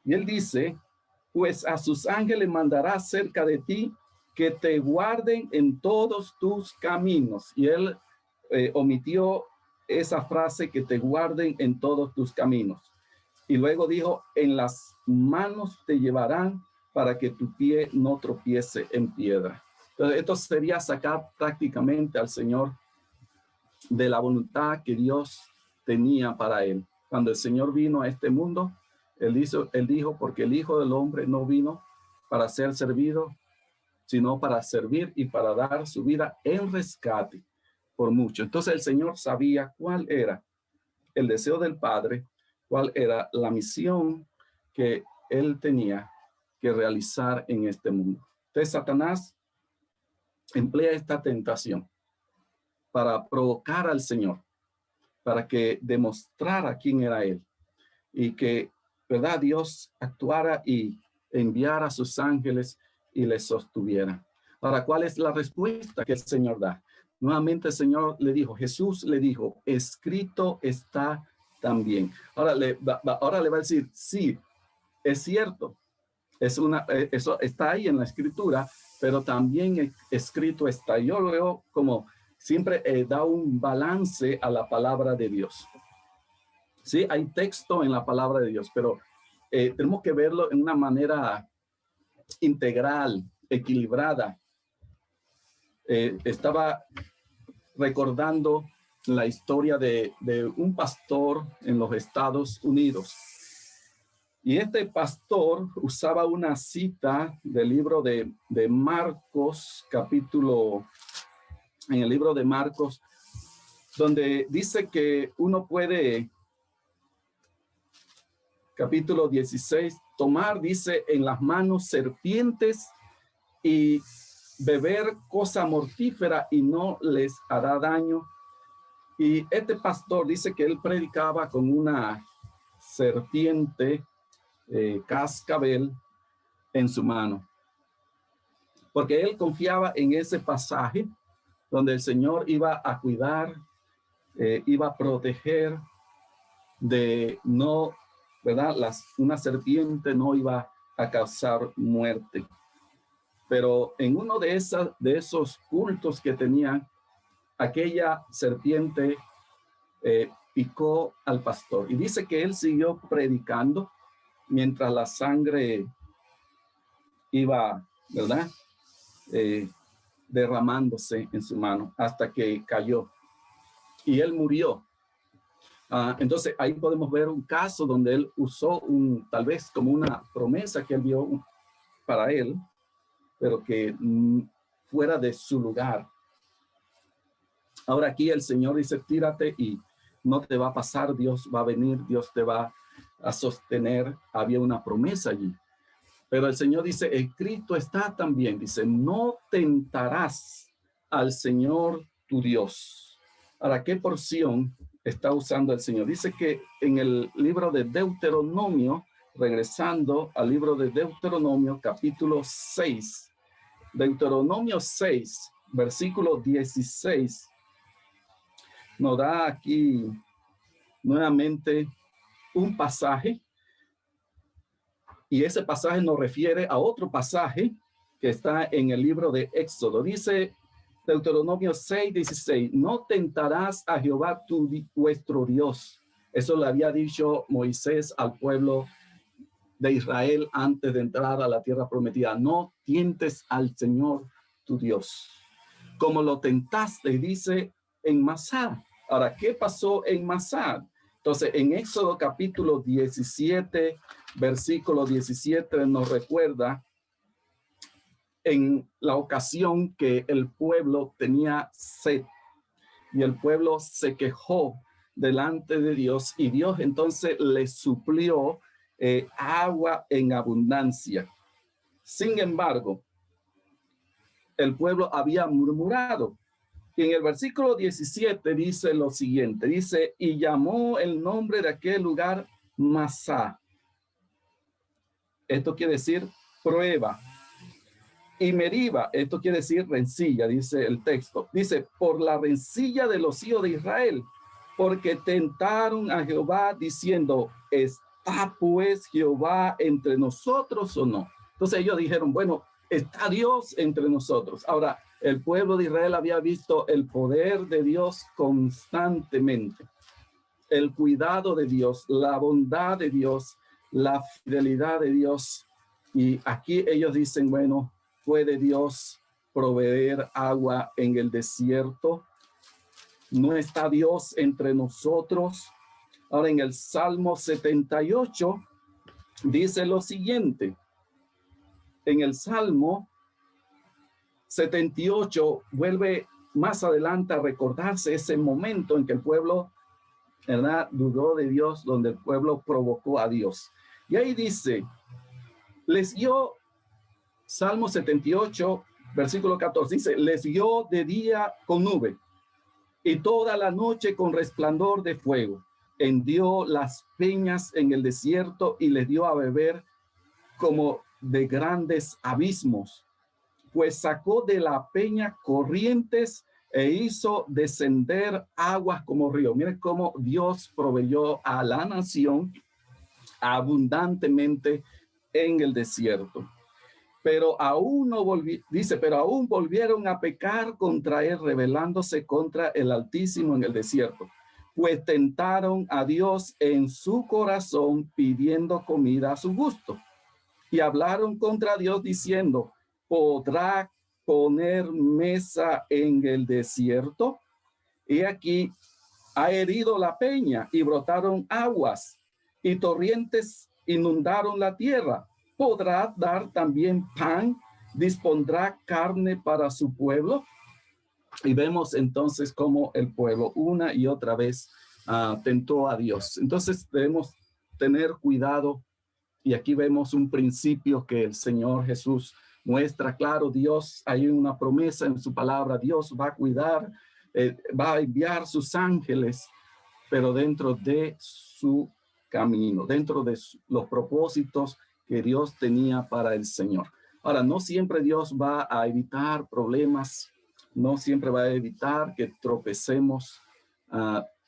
Y él dice, pues a sus ángeles mandará cerca de ti que te guarden en todos tus caminos. Y él omitió esa frase, que te guarden en todos tus caminos. Y luego dijo, en las manos te llevarán para que tu pie no tropiece en piedra. Entonces, esto sería sacar prácticamente al Señor de la voluntad que Dios tenía para él. Cuando el Señor vino a este mundo, él dijo, porque el Hijo del Hombre no vino para ser servido, sino para servir y para dar su vida en rescate por mucho. Entonces el Señor sabía cuál era el deseo del Padre, cuál era la misión que él tenía que realizar en este mundo. Entonces Satanás emplea esta tentación para provocar al Señor, para que demostrara quién era él y que, ¿verdad?, Dios actuara y enviara a sus ángeles y les sostuviera. Ahora, ¿cuál es la respuesta que el Señor da? Nuevamente el Señor le dijo, Jesús le dijo, escrito está también. Ahora le va a decir, sí, es cierto, eso está ahí en la escritura, pero también escrito está. Yo lo veo como siempre da un balance a la palabra de Dios. Sí, hay texto en la palabra de Dios, pero tenemos que verlo en una manera integral, equilibrada. Estaba recordando la historia de un pastor en los Estados Unidos. Y este pastor usaba una cita del libro de Marcos, en el libro de Marcos, donde dice que uno puede, capítulo 16, tomar, dice, en las manos serpientes y beber cosa mortífera y no les hará daño. Y este pastor dice que él predicaba con una serpiente cascabel en su mano, porque él confiaba en ese pasaje donde el Señor iba a cuidar, iba a proteger de no, ¿verdad? Una serpiente no iba a causar muerte. Pero en uno de esos cultos que tenían, aquella serpiente picó al pastor. Y dice que él siguió predicando mientras la sangre iba, ¿verdad? Derramándose en su mano hasta que cayó. Y él murió. Entonces ahí podemos ver un caso donde él usó tal vez como una promesa que él vio para él, pero que fuera de su lugar. Ahora aquí el Señor dice, tírate y no te va a pasar, Dios va a venir, Dios te va a sostener. Había una promesa allí. Pero el Señor dice, escrito está también, dice, no tentarás al Señor tu Dios. Ahora, ¿qué porción está usando el Señor? Dice que en el libro de Deuteronomio, regresando al libro de Deuteronomio, capítulo 6, Deuteronomio 6, versículo 16, nos da aquí nuevamente un pasaje, y ese pasaje nos refiere a otro pasaje que está en el libro de Éxodo. Dice Deuteronomio 6, 16, no tentarás a Jehová vuestro Dios. Eso le había dicho Moisés al pueblo de Israel antes de entrar a la tierra prometida. No tientes al Señor tu Dios, como lo tentaste, dice en Masá. Ahora, ¿qué pasó en Masá? Entonces, en Éxodo capítulo 17, versículo 17, nos recuerda en la ocasión que el pueblo tenía sed y el pueblo se quejó delante de Dios y Dios entonces le suplió agua en abundancia. Sin embargo, el pueblo había murmurado. Y en el versículo 17 dice lo siguiente, dice, y llamó el nombre de aquel lugar Masá. Esto quiere decir prueba. Y Meriba, esto quiere decir rencilla, dice el texto. Dice, por la rencilla de los hijos de Israel, porque tentaron a Jehová diciendo, ¿está pues Jehová entre nosotros o no? Entonces ellos dijeron, bueno, está Dios entre nosotros. Ahora, el pueblo de Israel había visto el poder de Dios constantemente, el cuidado de Dios, la bondad de Dios, la fidelidad de Dios. Y aquí ellos dicen, bueno, ¿puede Dios proveer agua en el desierto? ¿No está Dios entre nosotros? Ahora en el Salmo 78 dice lo siguiente. En el Salmo 78 vuelve más adelante a recordarse ese momento en que el pueblo, ¿verdad?, dudó de Dios, donde el pueblo provocó a Dios. Y ahí dice, les dio, Salmo 78, versículo 14, dice, les dio de día con nube y toda la noche con resplandor de fuego. Hendió las peñas en el desierto y les dio a beber como de grandes abismos. Pues sacó de la peña corrientes e hizo descender aguas como río. Miren cómo Dios proveyó a la nación abundantemente en el desierto. Pero aún no dice, pero aún volvieron a pecar contra él, rebelándose contra el Altísimo en el desierto. Pues tentaron a Dios en su corazón pidiendo comida a su gusto. Y hablaron contra Dios diciendo, ¿podrá poner mesa en el desierto? Y aquí ha herido la peña y brotaron aguas y torrentes inundaron la tierra. ¿Podrá dar también pan? ¿Dispondrá carne para su pueblo? Y vemos entonces cómo el pueblo una y otra vez tentó a Dios. Entonces debemos tener cuidado. Y aquí vemos un principio que el Señor Jesús muestra claro. Dios, hay una promesa en su palabra. Dios va a cuidar, va a enviar sus ángeles, pero dentro de su camino, dentro de los propósitos que Dios tenía para el Señor. Ahora, no siempre Dios va a evitar problemas, no siempre va a evitar que tropecemos.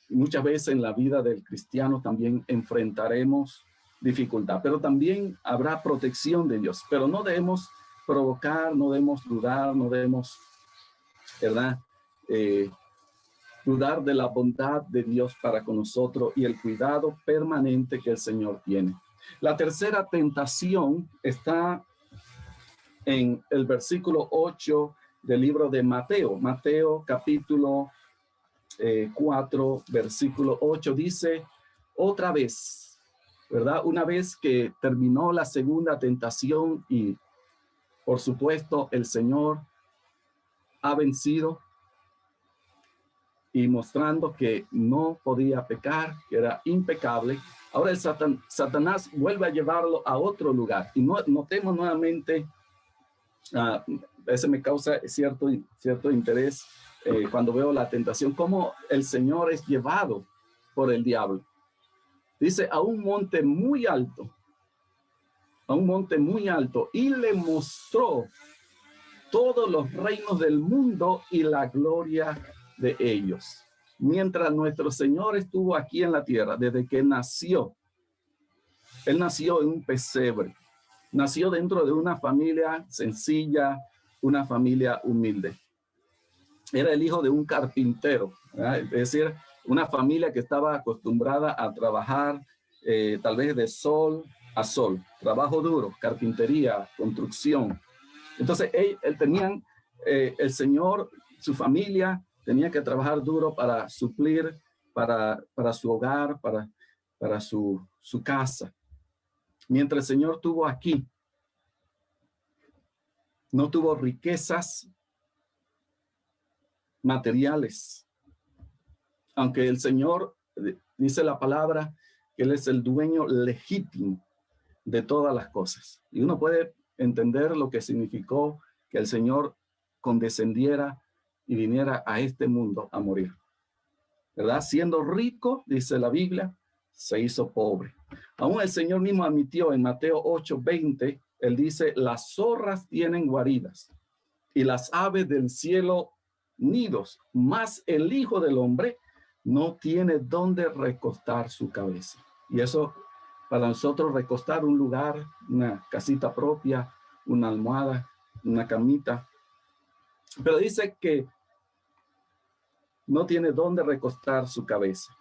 Muchas veces en la vida del cristiano también enfrentaremos dificultad, pero también habrá protección de Dios. Pero no debemos provocar, no debemos dudar, no debemos, ¿verdad? Dudar de la bondad de Dios para con nosotros y el cuidado permanente que el Señor tiene. La tercera tentación está en el versículo 8 del libro de Mateo. Mateo capítulo 4, versículo 8 dice, otra vez, ¿verdad? Una vez que terminó la segunda tentación y por supuesto el Señor ha vencido y mostrando que no podía pecar, que era impecable. Ahora el Satanás vuelve a llevarlo a otro lugar. Y notemos nuevamente, ese me causa cierto interés cuando veo la tentación, cómo el Señor es llevado por el diablo. Dice, a un monte muy alto, y le mostró todos los reinos del mundo y la gloria de ellos. Mientras nuestro Señor estuvo aquí en la tierra, desde que nació, Él nació en un pesebre, nació dentro de una familia sencilla, una familia humilde. Era el hijo de un carpintero, ¿verdad? Es decir, una familia que estaba acostumbrada a trabajar tal vez de sol a sol, trabajo duro, carpintería, construcción. Entonces, el Señor, su familia, tenía que trabajar duro para suplir para su hogar, para su casa. Mientras el Señor estuvo aquí, no tuvo riquezas materiales. Aunque el Señor, dice la palabra, que Él es el dueño legítimo de todas las cosas. Y uno puede entender lo que significó que el Señor condescendiera y viniera a este mundo a morir, ¿verdad? Siendo rico, dice la Biblia, se hizo pobre. Aún el Señor mismo admitió en Mateo 8:20, Él dice, las zorras tienen guaridas y las aves del cielo nidos, mas el Hijo del Hombre no tiene dónde recostar su cabeza. Y eso, para nosotros, recostar un lugar, una casita propia, una almohada, una camita. Pero dice que no tiene dónde recostar su cabeza.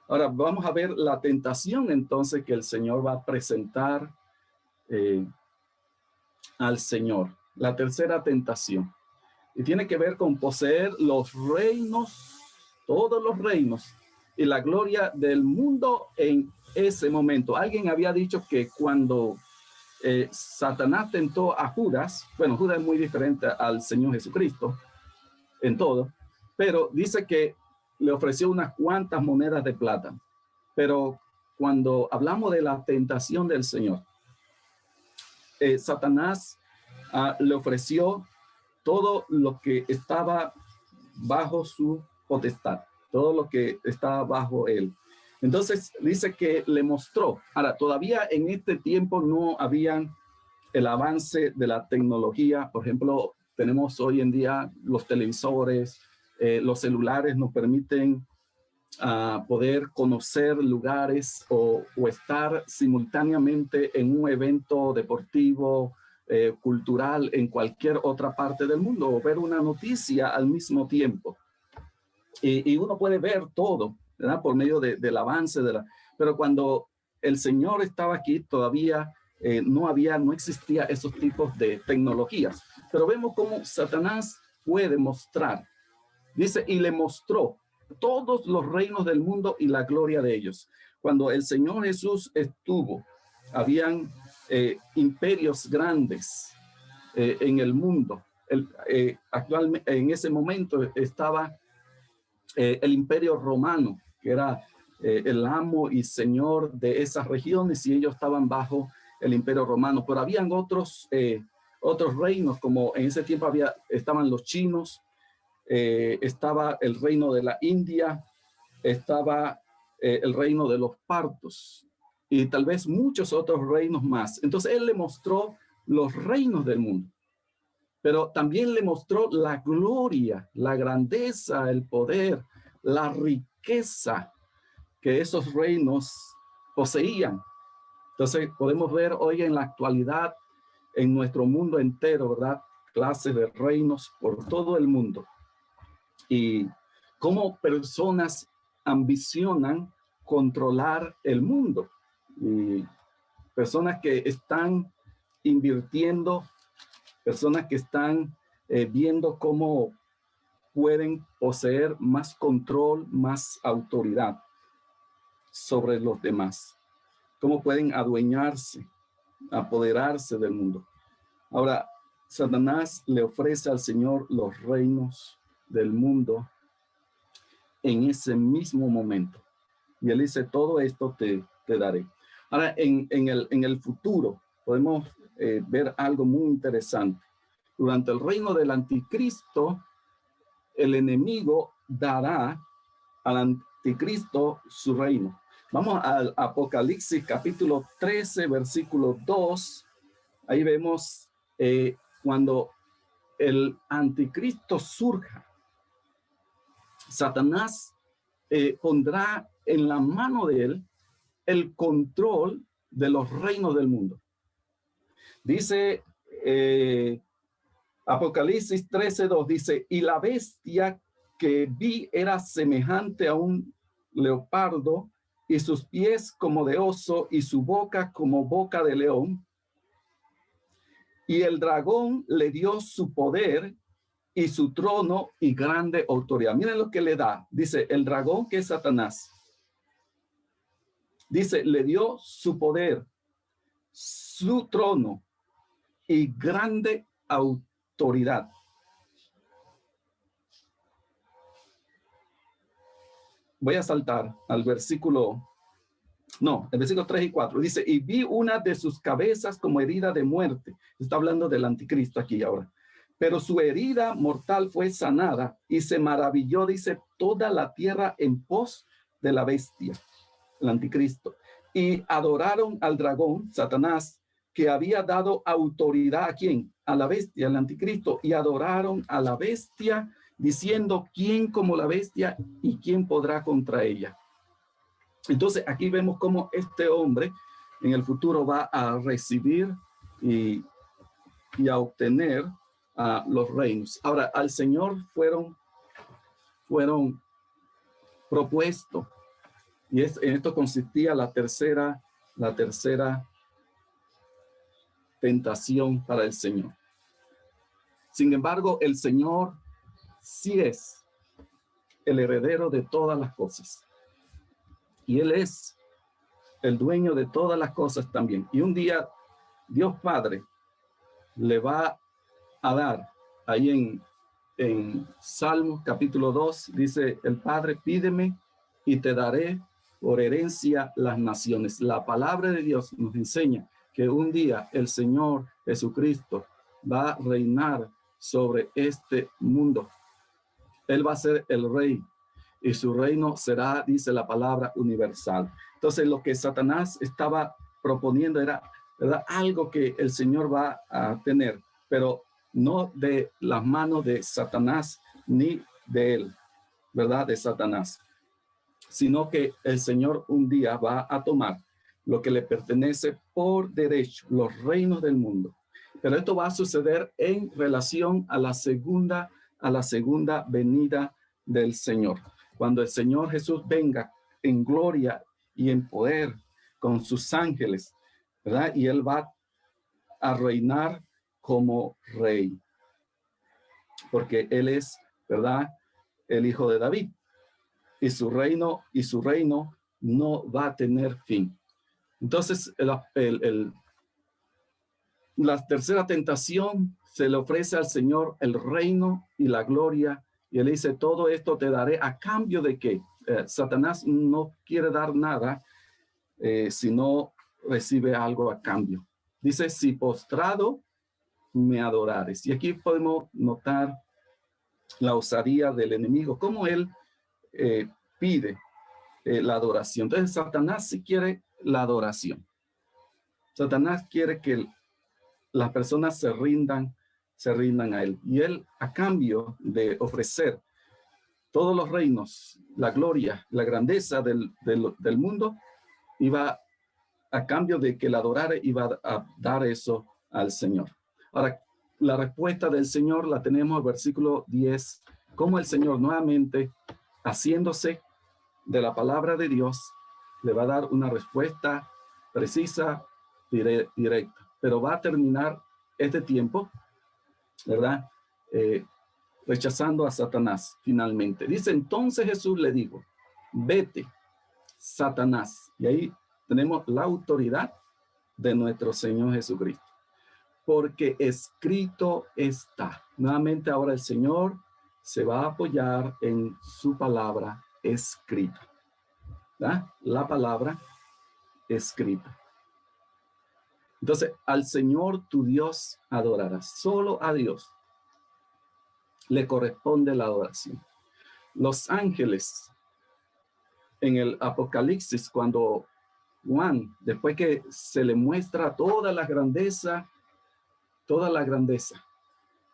Ahora vamos a ver la tentación entonces que el Señor va a presentar al Señor. La tercera tentación. Y tiene que ver con poseer los reinos, todos los reinos y la gloria del mundo en ese momento. Alguien había dicho que cuando Satanás tentó a Judas, bueno, Judas es muy diferente al Señor Jesucristo en todo, pero dice que le ofreció unas cuantas monedas de plata. Pero cuando hablamos de la tentación del Señor, Satanás le ofreció todo lo que estaba bajo su potestad, todo lo que estaba bajo él. Entonces dice que le mostró. Ahora, todavía en este tiempo no habían el avance de la tecnología. Por ejemplo, tenemos hoy en día los televisores, los celulares nos permiten poder conocer lugares o estar simultáneamente en un evento deportivo, cultural en cualquier otra parte del mundo, o ver una noticia al mismo tiempo. Y uno puede ver todo, ¿verdad? Por medio del avance pero cuando el Señor estaba aquí todavía no existía esos tipos de tecnologías. Pero vemos cómo Satanás puede mostrar. Dice, y le mostró todos los reinos del mundo y la gloria de ellos. Cuando el Señor Jesús estuvo, habían imperios grandes en el mundo. Actualmente, en ese momento estaba el Imperio Romano, que era el amo y señor de esas regiones, y ellos estaban bajo el Imperio Romano. Pero habían otros reinos, como en ese tiempo estaban los chinos, estaba el reino de la India, estaba el reino de los partos y tal vez muchos otros reinos más. Entonces él le mostró los reinos del mundo, pero también le mostró la gloria, la grandeza, el poder, la riqueza que esos reinos poseían. Entonces podemos ver hoy en la actualidad, en nuestro mundo entero, ¿verdad? Clases de reinos por todo el mundo. Y cómo personas ambicionan controlar el mundo. Y personas que están invirtiendo, personas que están viendo cómo pueden poseer más control, más autoridad sobre los demás. Cómo pueden adueñarse, apoderarse del mundo. Ahora, Satanás le ofrece al Señor los reinos del mundo en ese mismo momento. Y él dice, todo esto te daré. Ahora, en el futuro, podemos ver algo muy interesante. Durante el reino del anticristo, el enemigo dará al anticristo su reino. Vamos al Apocalipsis capítulo 13, versículo 2. Ahí vemos cuando el anticristo surja, Satanás pondrá en la mano de él el control de los reinos del mundo. Dice Apocalipsis 13:2, dice, y la bestia que vi era semejante a un leopardo, y sus pies como de oso, y su boca como boca de león. Y el dragón le dio su poder y su trono y grande autoridad. Miren lo que le da. Dice, el dragón, que es Satanás, dice, le dio su poder, su trono y grande autoridad. Voy a saltar al versículo, el versículo 3 y 4. Dice, y vi una de sus cabezas como herida de muerte. Está hablando del anticristo aquí ahora. Pero su herida mortal fue sanada y se maravilló, dice, toda la tierra en pos de la bestia, el anticristo. Y adoraron al dragón, Satanás, que había dado autoridad ¿a quién? A la bestia, al anticristo. Y adoraron a la bestia, diciendo, ¿quién como la bestia y quién podrá contra ella? Entonces aquí vemos cómo este hombre en el futuro va a recibir y a obtener los reinos. Ahora, al Señor fueron propuestos, y en esto consistía la tercera tentación para el Señor. Sin embargo, el Señor sí es el heredero de todas las cosas. Y Él es el dueño de todas las cosas también. Y un día Dios Padre le va a dar, ahí en Salmos capítulo 2, dice el Padre, pídeme y te daré por herencia las naciones. La palabra de Dios nos enseña que un día el Señor Jesucristo va a reinar sobre este mundo. Él va a ser el rey y su reino será, dice la palabra, universal. Entonces lo que Satanás estaba proponiendo era, ¿verdad?, algo que el Señor va a tener, pero no de las manos de Satanás ni de él, ¿verdad?, de Satanás, sino que el Señor un día va a tomar lo que le pertenece por derecho, los reinos del mundo. Pero esto va a suceder en relación a la segunda venida del Señor. Cuando el Señor Jesús venga en gloria y en poder con sus ángeles, ¿verdad? Y Él va a reinar como rey, porque Él es, ¿verdad?, el Hijo de David, y su reino no va a tener fin. Entonces, la tercera tentación se le ofrece al Señor el reino y la gloria, y él dice, todo esto te daré a cambio de que Satanás no quiere dar nada si no recibe algo a cambio. Dice, si postrado me adorares. Y aquí podemos notar la osadía del enemigo, cómo él pide la adoración. Entonces Satanás sí quiere la adoración. Satanás quiere que las personas se rindan a él. Y él, a cambio de ofrecer todos los reinos, la gloria, la grandeza del mundo, iba a cambio de que la adorara, iba a dar eso al Señor. Ahora, la respuesta del Señor la tenemos en el versículo 10, como el Señor nuevamente, haciéndose de la palabra de Dios, le va a dar una respuesta precisa, directa, pero va a terminar este tiempo, ¿verdad? Rechazando a Satanás finalmente. Dice, entonces Jesús le dijo, vete, Satanás. Y ahí tenemos la autoridad de nuestro Señor Jesucristo. Porque escrito está. Nuevamente ahora el Señor se va a apoyar en su palabra escrita. ¿Verdad? La palabra escrita. Entonces, al Señor tu Dios adorarás. Solo a Dios le corresponde la adoración. Los ángeles en el Apocalipsis, cuando Juan, después que se le muestra toda la grandeza,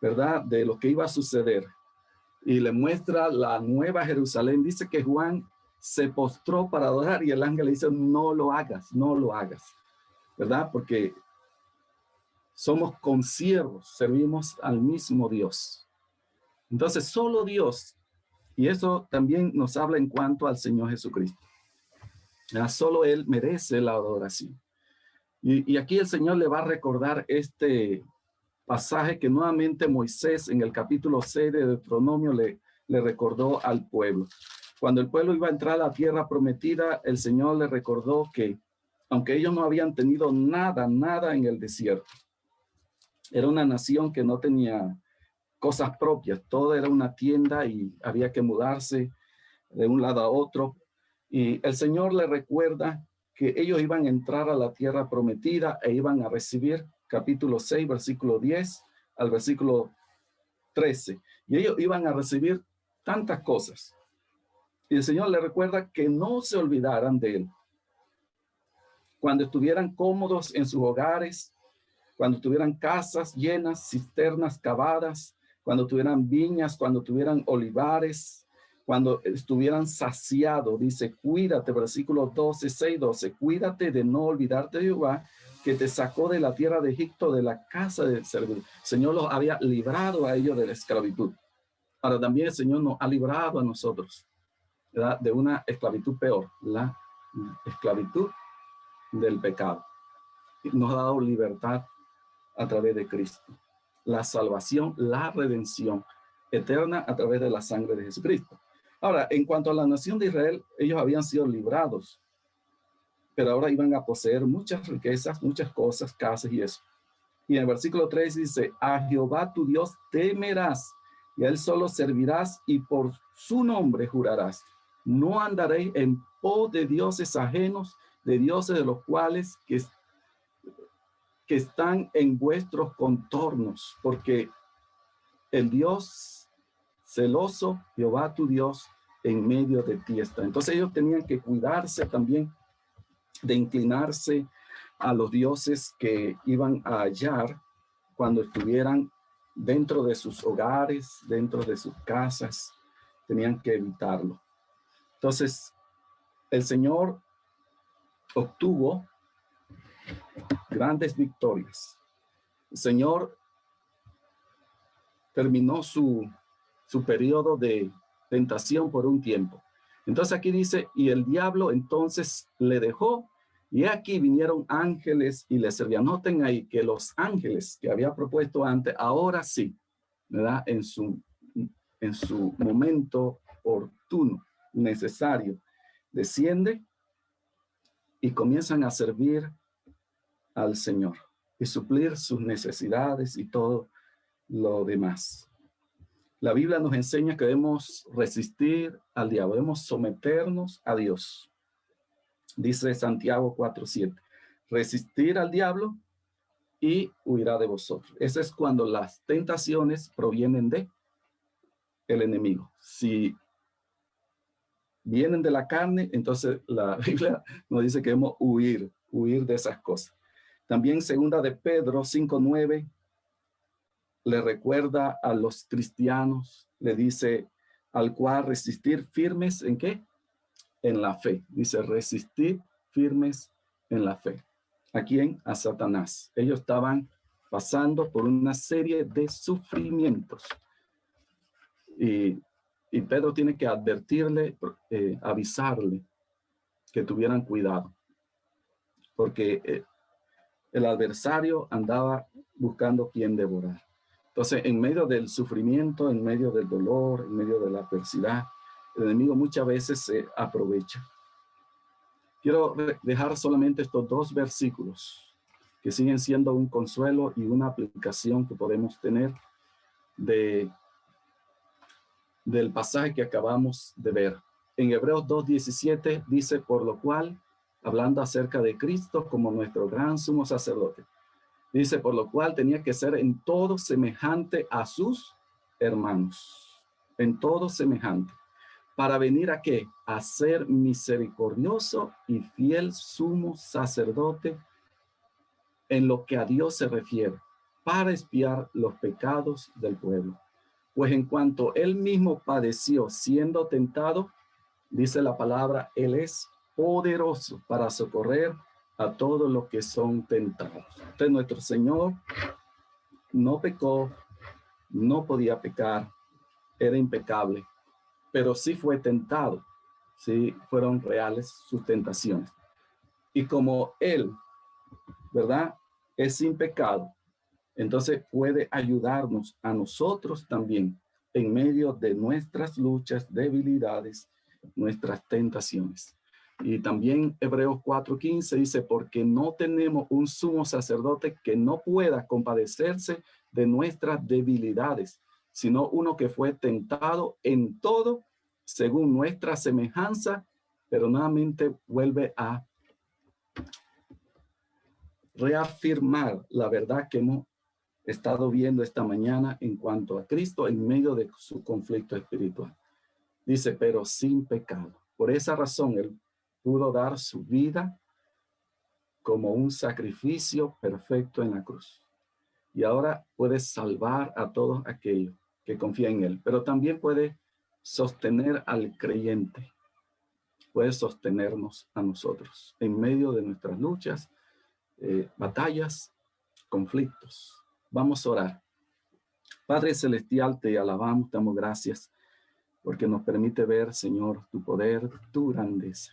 ¿verdad? De lo que iba a suceder, y le muestra la nueva Jerusalén, dice que Juan se postró para adorar y el ángel le dice, no lo hagas, ¿verdad? Porque somos consiervos, servimos al mismo Dios. Entonces, solo Dios, y eso también nos habla en cuanto al Señor Jesucristo. Ya, solo Él merece la adoración. Y aquí el Señor le va a recordar este pasaje que nuevamente Moisés en el capítulo 6 de Deuteronomio le recordó al pueblo. Cuando el pueblo iba a entrar a la tierra prometida, el Señor le recordó que aunque ellos no habían tenido nada en el desierto, era una nación que no tenía cosas propias, todo era una tienda y había que mudarse de un lado a otro. Y el Señor le recuerda que ellos iban a entrar a la tierra prometida e iban a recibir, capítulo 6, versículo 10 al versículo 13. Y ellos iban a recibir tantas cosas. Y el Señor le recuerda que no se olvidaran de Él. Cuando estuvieran cómodos en sus hogares, cuando tuvieran casas llenas, cisternas cavadas, cuando tuvieran viñas, cuando tuvieran olivares, cuando estuvieran saciados, dice, cuídate, versículo 12, 6, 12, cuídate de no olvidarte de Jehová, que te sacó de la tierra de Egipto, de la casa de servidumbre. El Señor los había librado a ellos de la esclavitud. Ahora también el Señor nos ha librado a nosotros, ¿verdad? De una esclavitud peor, la esclavitud del pecado. Nos ha dado libertad a través de Cristo. La salvación, la redención eterna a través de la sangre de Jesucristo. Ahora, en cuanto a la nación de Israel, ellos habían sido librados, pero ahora iban a poseer muchas riquezas, muchas cosas, casas y eso. Y en el versículo 3 dice, a Jehová tu Dios temerás, y a él solo servirás, y por su nombre jurarás. No andaréis en pos de dioses ajenos, de dioses de los cuales que están en vuestros contornos, porque el Dios celoso, Jehová tu Dios, en medio de ti está. Entonces ellos tenían que cuidarse también de inclinarse a los dioses que iban a hallar cuando estuvieran dentro de sus hogares, dentro de sus casas. Tenían que evitarlo. Entonces, el Señor obtuvo grandes victorias. El Señor terminó su periodo de tentación por un tiempo. Entonces aquí dice, y el diablo entonces le dejó, y aquí vinieron ángeles y le servían. Noten ahí que los ángeles que había propuesto antes, ahora sí, ¿verdad? En su momento oportuno, necesario, desciende y comienzan a servir al Señor y suplir sus necesidades y todo lo demás. La Biblia nos enseña que debemos resistir al diablo, debemos someternos a Dios. Dice Santiago 4:7, resistir al diablo y huirá de vosotros. Eso es cuando las tentaciones provienen de el enemigo. Si vienen de la carne, entonces la Biblia nos dice que debemos huir de esas cosas. También segunda de Pedro 5:9 le recuerda a los cristianos, le dice, al cual resistir firmes ¿en qué? En la fe. Dice, resistir firmes en la fe. ¿A quién? A Satanás. Ellos estaban pasando por una serie de sufrimientos. Y Pedro tiene que advertirle, avisarle que tuvieran cuidado. Porque el adversario andaba buscando quien devorar. Entonces, en medio del sufrimiento, en medio del dolor, en medio de la adversidad, el enemigo muchas veces se aprovecha. Quiero dejar solamente estos 2 versículos que siguen siendo un consuelo y una aplicación que podemos tener del pasaje que acabamos de ver. En Hebreos 2:17 dice, por lo cual, hablando acerca de Cristo como nuestro gran sumo sacerdote, dice, por lo cual tenía que ser en todo semejante a sus hermanos, en todo semejante, para venir ¿a qué? A ser misericordioso y fiel sumo sacerdote en lo que a Dios se refiere, para expiar los pecados del pueblo. Pues en cuanto él mismo padeció siendo tentado, dice la palabra, él es poderoso para socorrer a todos los que son tentados. Entonces nuestro Señor no pecó, no podía pecar, era impecable, pero sí fue tentado, sí fueron reales sus tentaciones. Y como él, ¿verdad? Es sin pecado, entonces puede ayudarnos a nosotros también en medio de nuestras luchas, debilidades, nuestras tentaciones. Y también Hebreos 4:15 dice, porque no tenemos un sumo sacerdote que no pueda compadecerse de nuestras debilidades, sino uno que fue tentado en todo según nuestra semejanza, pero nuevamente vuelve a reafirmar la verdad que hemos estado viendo esta mañana en cuanto a Cristo en medio de su conflicto espiritual. Dice, pero sin pecado. Por esa razón, él pudo dar su vida como un sacrificio perfecto en la cruz. Y ahora puede salvar a todos aquellos que confían en él, pero también puede sostener al creyente, puede sostenernos a nosotros en medio de nuestras luchas, batallas, conflictos. Vamos a orar. Padre Celestial, te alabamos, te damos gracias porque nos permite ver, Señor, tu poder, tu grandeza.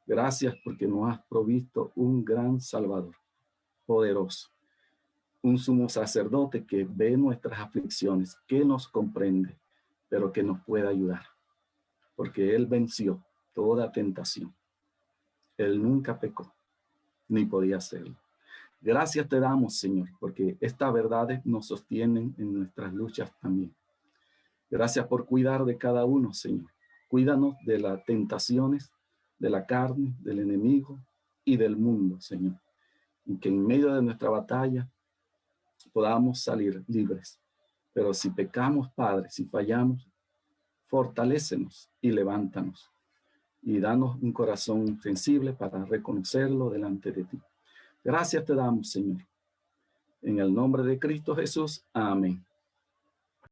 Gracias porque nos has provisto un gran Salvador, poderoso, un sumo sacerdote que ve nuestras aflicciones, que nos comprende, pero que nos puede ayudar, porque Él venció toda tentación. Él nunca pecó, ni podía hacerlo. Gracias te damos, Señor, porque estas verdades nos sostienen en nuestras luchas también. Gracias por cuidar de cada uno, Señor. Cuídanos de las tentaciones, de la carne, del enemigo y del mundo, Señor. Y que en medio de nuestra batalla podamos salir libres. Pero si pecamos, Padre, si fallamos, fortalécenos y levántanos. Y danos un corazón sensible para reconocerlo delante de ti. Gracias te damos, Señor. En el nombre de Cristo Jesús. Amén.